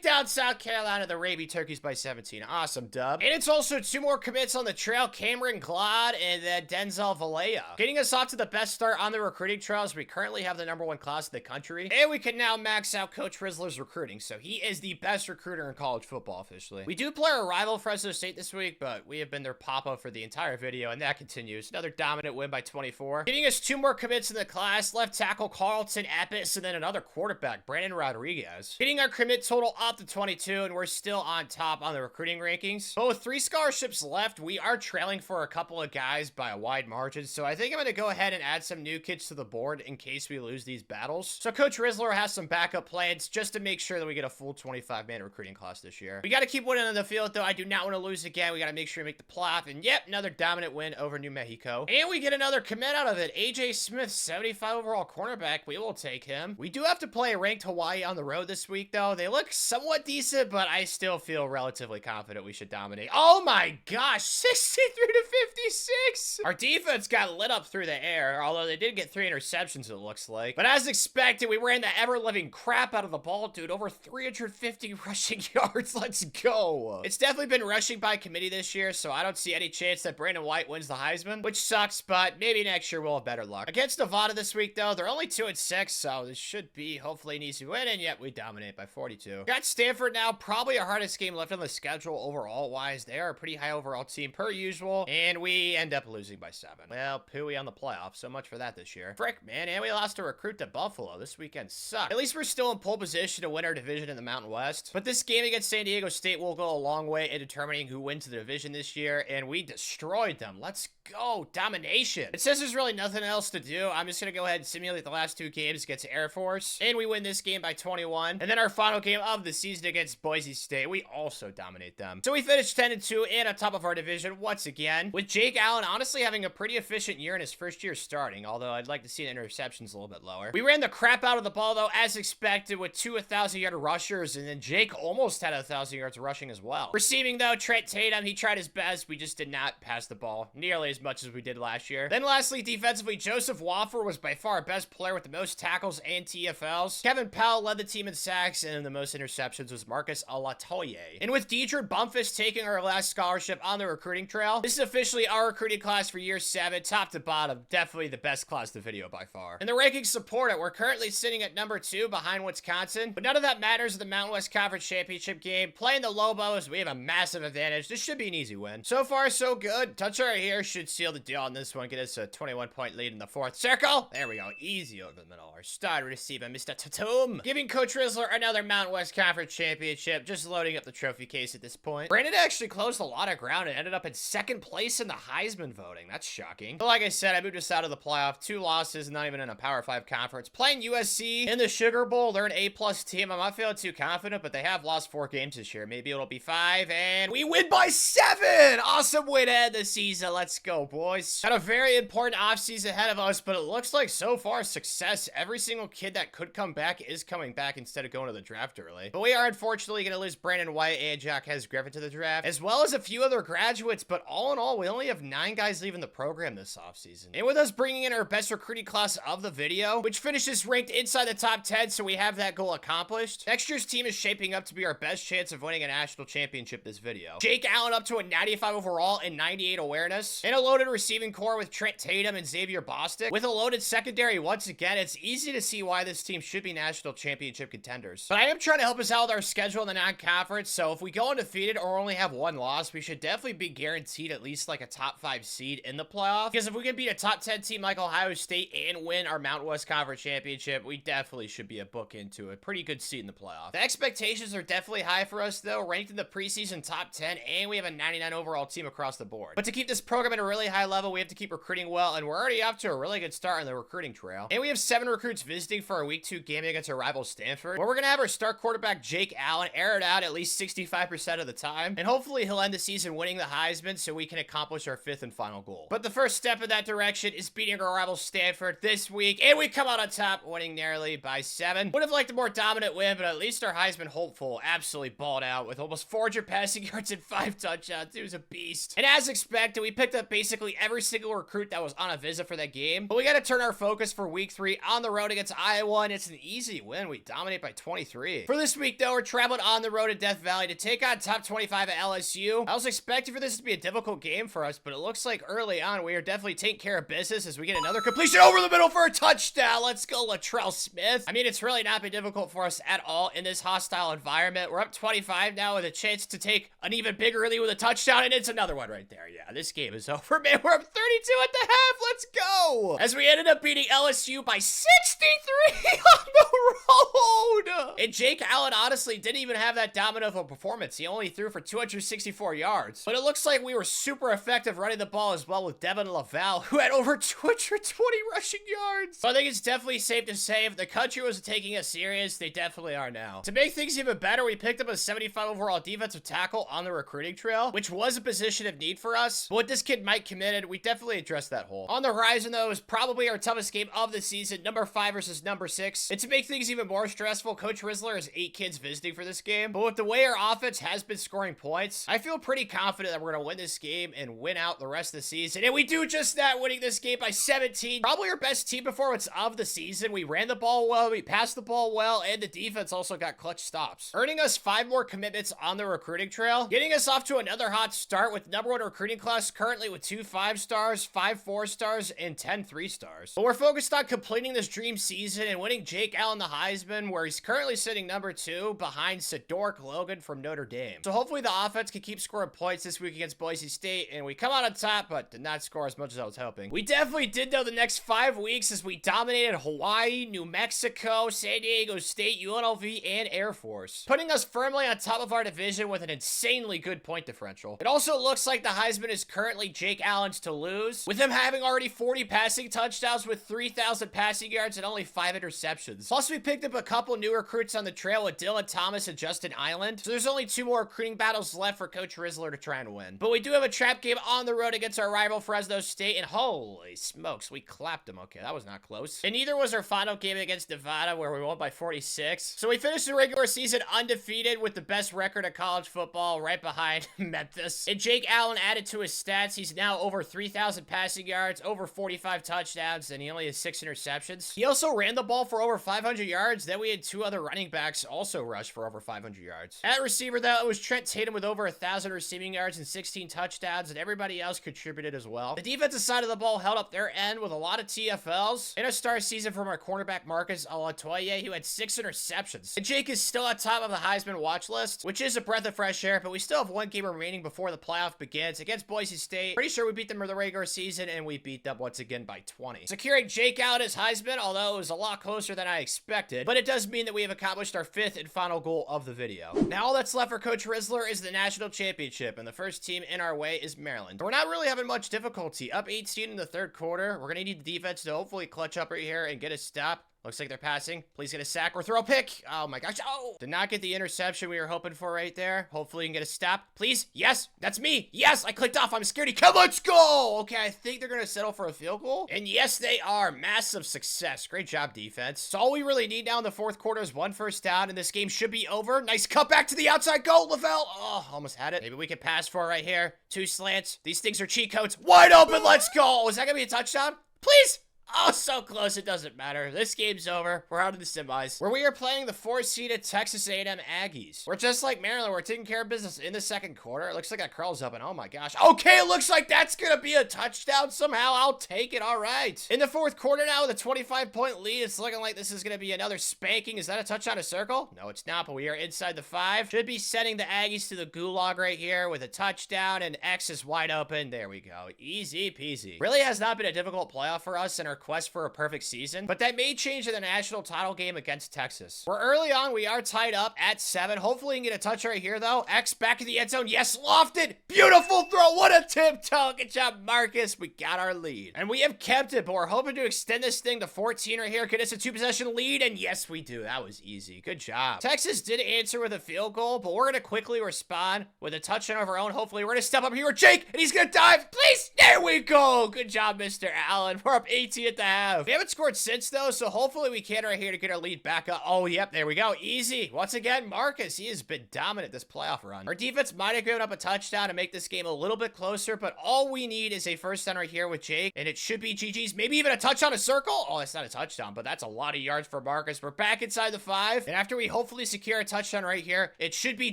Speaker 1: down South Carolina, the Raby Turkeys, by 17. Awesome dub. And it's also 2 more commits on the trail, Cameron Glad and then Denzel Valleja, getting us off to the best start on the recruiting trails. We currently have the #1 class in the country, and we can now max out Coach Rizzler's recruiting, so he is the best recruiter in college football officially. We do play our rival Fresno State this week, but we have been their papa for the entire video, and that continues. Another dominant win by 24. Getting us 2 more commits in the class, left tackle Carlton Epps, and then another quarterback, Brandon Rodriguez. Getting our commit total up to 22, and we're still on top on the recruiting rankings. But with 3 scholarships left, we are trailing for a couple of guys by a wide margin, so I think I'm going to go ahead and add some new kids to the board in case we lose these battles. So Coach Rizzler has some backup plans just to make sure that we get a full 25-man recruiting class this year. We got to keep winning on the field, though. I do not want to lose again. We got to make sure we make the playoff, and yep, another dominant win over New Mexico. And we get another commit out of it. AJ Smith, 75 overall cornerback. We will take him. We do have to play ranked Hawaii on the road this week, though. They look somewhat decent, but I still feel relatively confident we should dominate. Oh my gosh, 63 to 56. Our defense got lit up through the air, although they did get 3 interceptions, it looks like. But as expected, we ran the ever-living crap out of the ball, dude. Over 350 rushing yards. Let's go. It's definitely been rushing by committee this year, so I don't see any chance that Brandon White wins the Heisman, which sucks, but maybe next year we'll have better luck. Against Nevada this week, though, they're only 2-6, so this should be hopefully an easy win, and yet we dominate by 42. Got Stanford now, probably our hardest game left on the schedule overall-wise. They are a pretty high overall team per usual, and we end up losing by 7. Well, pooey on the playoffs. So much for that this year. Frick, man, and we lost a recruit to Buffalo. This weekend sucked. At least we're still in pole position to win our division in the Mountain West, but this game against San Diego State will go a long way in determining who wins the division this year, and we destroyed them. Let's go. Domination. It says there's really nothing else to do. I'm just gonna go ahead and simulate the last 2 games against against Air Force, and we win this game by 21. And then our final game of the season against Boise State, we also dominate them. So we finished 10-2 and on top of our division once again, with Jake Allen honestly having a pretty efficient year in his first year starting, although I'd like to see the interceptions a little bit lower. We ran the crap out of the ball, though, as expected, with 2 1,000-yard rushers, and then Jake almost had 1,000 yards rushing as well. Receiving, though, Trent Tatum, he tried his best. We just did not pass the ball nearly as much as we did last year. Then lastly, defensively, Joseph Wofford was by far our best player with the most tackles and TFLs. Kevin Powell led the team in sacks, and the most interceptions was Marcus Alatoye. And with Deidre Bumphus taking our last scholarship on the recruiting trail, this is officially our recruiting class for year 7, top to bottom. Definitely the best class in the video by far. And the rankings support it. We're currently sitting at number 2 behind Wisconsin, but none of that matters in the Mountain West Conference Championship game. Playing the Lobos, we have a massive advantage. This should be an easy win. So far, so good. Touch right here should seal the deal on this one. Get us a 21-point lead in the 4th circle. There we go. Easy over the middle. Our star receiver, Mr. Tatum. Giving Coach Rizzler another Mountain West Conference Championship. Just loading up the trophy case at this point. Brandon actually closed a lot of ground and ended up in 2nd place in the Heisman voting. That's shocking. But like I said, I moved us out of the playoff. 2 losses, not even in a Power 5 conference. Playing USC in the Sugar Bowl. They're an A+ team. I'm not feeling too confident, but they have lost 4 games this year. Maybe it'll be 5, and we win by 7! Awesome way to end the season. Let's go, boys. Got a very important offseason ahead of us, but it looks like so far success. Every single kid that could come back is coming back instead of going to the draft early. But we are unfortunately going to lose Brandon White and Jaquez Griffin to the draft, as well as a few other graduates, but all in all, we only have 9 guys leaving the program this offseason. And with us bringing in our best recruiting class of the video, which finishes ranked inside the top 10, so we have that goal accomplished. Next year's team is shaping up to be our best chance of winning a national championship this video. Jake Allen up to a 95 overall and 98 awareness, and a loaded receiving core with Trent Tatum and Xavier Bostic. With a loaded secondary once again, it's easy to see why this team should be national championship contenders. But I am trying to help us out with our schedule in the non-conference, so if we go undefeated or only have 1 loss, we should definitely be guaranteed at least like a top 5 seed in the playoff. Because if we can beat a top 10 team like Ohio State and win our Mountain West Conference Championship, we definitely should be a book into a pretty good seed in the playoff. The expectations are definitely high for us though, ranked in the preseason top 10, and we have a 99 overall team across the board. But to keep this program at a really high level, we have to keep recruiting well, and we're already off to a really good start on the recruiting trail. And we have 7 recruits visiting for our week 2 game against our rival Stanford, where we're gonna have our star quarterback Jake Allen air it out at least 65% of the time, and hopefully he'll end the season winning the Heisman so we can accomplish our 5th and final goal. But the first step in that direction is beating our rival Stanford this week, and we come out on top, winning narrowly by 7. Would have liked a more dominant win, but at least our Heisman hopeful absolutely balled out with almost 400 passing yards and 5 touchdowns. He was a beast. And as expected, we picked up basically every single recruit that was on a visit for that game, but we got to turn our focus for week 3 on the road against Iowa, and it's an easy win. We dominate by 23. For this week, though, we're traveling on the road to Death Valley to take on top 25 at LSU. I was expecting for this to be a difficult game for us, but it looks like early on we are definitely taking care of business as we get another completion over the middle for a touchdown. Let's go, Latrell Smith. I mean, it's really not been difficult for us at all in this hostile environment. We're up 25 now with a chance to take an even bigger lead with a touchdown, and it's another one right there. Yeah, this game is over, man. We're up 32 at the half. Let's go. As we ended up beating LSU by 63 on the road. And Jake Allen honestly didn't even have that dominant of a performance. He only threw for 264 yards. But it looks like we were super effective running the ball as well with Devin Lavelle, who had over 220 rushing yards. So I think it's definitely safe to say if the country was taking us serious, they definitely are now. To make things even better, we picked up a 75 overall defensive tackle on the recruiting trail, which was a position of need for us. But with this kid Mike committed, we definitely addressed that hole. On the horizon though is probably our toughest game of the season, number 5 versus number 6. And to make things even more stressful, Coach Rizzler has 8 kids visiting for this game. But with the way our offense has been scoring points, I feel pretty confident that we're going to win this game and win out the rest of the season. And we do just that, winning this game by 17. Probably our best team performance of the season. We ran the ball well, we passed the ball well, and the defense also got clutch stops, earning us 5 more commitments on the recruiting trail, getting us off to another hot start with number 1 recruiting class currently with 2 5-stars, 5 4-stars, and 10 3-stars. But we're focused on completing this dream season and winning Jake Allen the Heisman, where he's currently sitting number 2 behind Sadork Logan from Notre Dame. So hopefully the offense can keep scoring points this week against Boise State, and we come out on top, but did not score as much as I was hoping. We definitely did though the next 5 weeks as we dominated Hawaii, New Mexico, San Diego State, UNLV, and Air Force, putting us firmly on top of our division with an insanely good point differential. It also looks like the Heisman is currently Jake Allen's to lose, with him having already 40 passing touchdowns with 3,000 passing yards and only 5 interceptions. Plus, we picked up a couple new recruits on the trail with Dylan Thomas and Justin Island. So there's only 2 more recruiting battles left for Coach Rizzler to try and win. But we do have a trap game on the road against our rival Fresno State, and holy smokes, we clapped them. Okay, that was not close. And neither was our final game against Nevada, where we won by 46. So we finished the regular season undefeated with the best record of college football, right behind Memphis. And Jake Allen added to his stats. He's now over 3,000 passing yards, over 45 touchdowns, and he only has 6 interceptions. He also ran the ball for over 500 yards. Then we had 2 other running backs also rush for over 500 yards. At receiver, though, it was Trent Tatum with over 1,000 receiving yards and 16 touchdowns, and everybody else contributed as well. The defensive side of the ball held up their end with a lot of TFLs. In a star season from our cornerback Marcus Alatoye, who had 6 interceptions. And Jake is still at top of the Heisman watch list, which is a breath of fresh air, but we still have 1 game remaining before the playoff begins against Boise State. Pretty sure we beat them in the regular season, and we beat them once again by 20. Securing Jake out as Heisman, although it was a lot closer than I expected, but it does mean that we have accomplished our 5th and final goal of the video. Now all that's left for Coach Rizzler is the national championship, and the first team in our way is Maryland. We're not really having much difficulty. Up 18 in the 3rd quarter. We're gonna need the defense to hopefully clutch up right here and get a stop. Looks like they're passing. Please get a sack or throw a pick. Oh my gosh. Oh! Did not get the interception we were hoping for right there. Hopefully you can get a stop. Please. Yes. That's me. Yes. I clicked off. I'm scaredy. Come, let's go. Okay. I think they're going to settle for a field goal. And yes, they are. Massive success. Great job, defense. So all we really need now in the 4th quarter is 1 first down, and this game should be over. Nice cut back to the outside. Go, Lavelle. Oh, almost had it. Maybe we can pass for it right here. 2 slants. These things are cheat codes. Wide open. Let's go. Is that going to be a touchdown? Please. Oh, so close, it doesn't matter. This game's over. We're out of the semis, where we are playing the 4-seeded Texas A&M Aggies. We're just like Maryland. We're taking care of business in the 2nd quarter. It looks like that curls up, and oh my gosh. Okay, it looks like that's gonna be a touchdown somehow. I'll take it. All right. In the 4th quarter now, with a 25-point lead, it's looking like this is gonna be another spanking. Is that a touchdown, a circle? No, it's not, but we are inside the 5. Should be sending the Aggies to the gulag right here with a touchdown, and X is wide open. There we go. Easy peasy. Really has not been a difficult playoff for us in our quest for a perfect season, but that may change in the national title game against Texas. We're early on. We are tied up at 7. Hopefully, we can get a touch right here, though. X back in the end zone. Yes, lofted. Beautiful throw. What a tiptoe. Good job, Marcus. We got our lead, and we have kept it, but we're hoping to extend this thing to 14 right here. Get us a 2-possession lead, and yes, we do. That was easy. Good job. Texas did answer with a field goal, but we're going to quickly respond with a touchdown of our own. Hopefully, we're going to step up here with Jake, and he's going to dive. Please. There we go. Good job, Mr. Allen. We're up 18 at the half. We haven't scored since, though, so hopefully we can right here to get our lead back up. Oh, yep, there we go. Easy. Once again, Marcus, he has been dominant this playoff run. Our defense might have given up a touchdown to make this game a little bit closer, but all we need is a first down right here with Jake, and it should be GG's. Maybe even a touchdown, a circle. Oh, that's not a touchdown, but that's a lot of yards for Marcus. We're back inside the 5, and after we hopefully secure a touchdown right here, it should be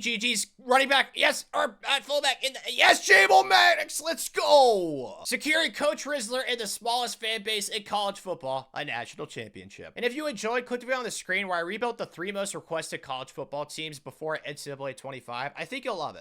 Speaker 1: GG's. Running back, yes, or fullback. Yes, Jabel Maddox, let's go. Securing Coach Rizzler in the smallest fan base in college football, a national championship. And if you enjoyed, click the video on the screen where I rebuilt the 3 most requested college football teams before NCAA 25. I think you'll love it.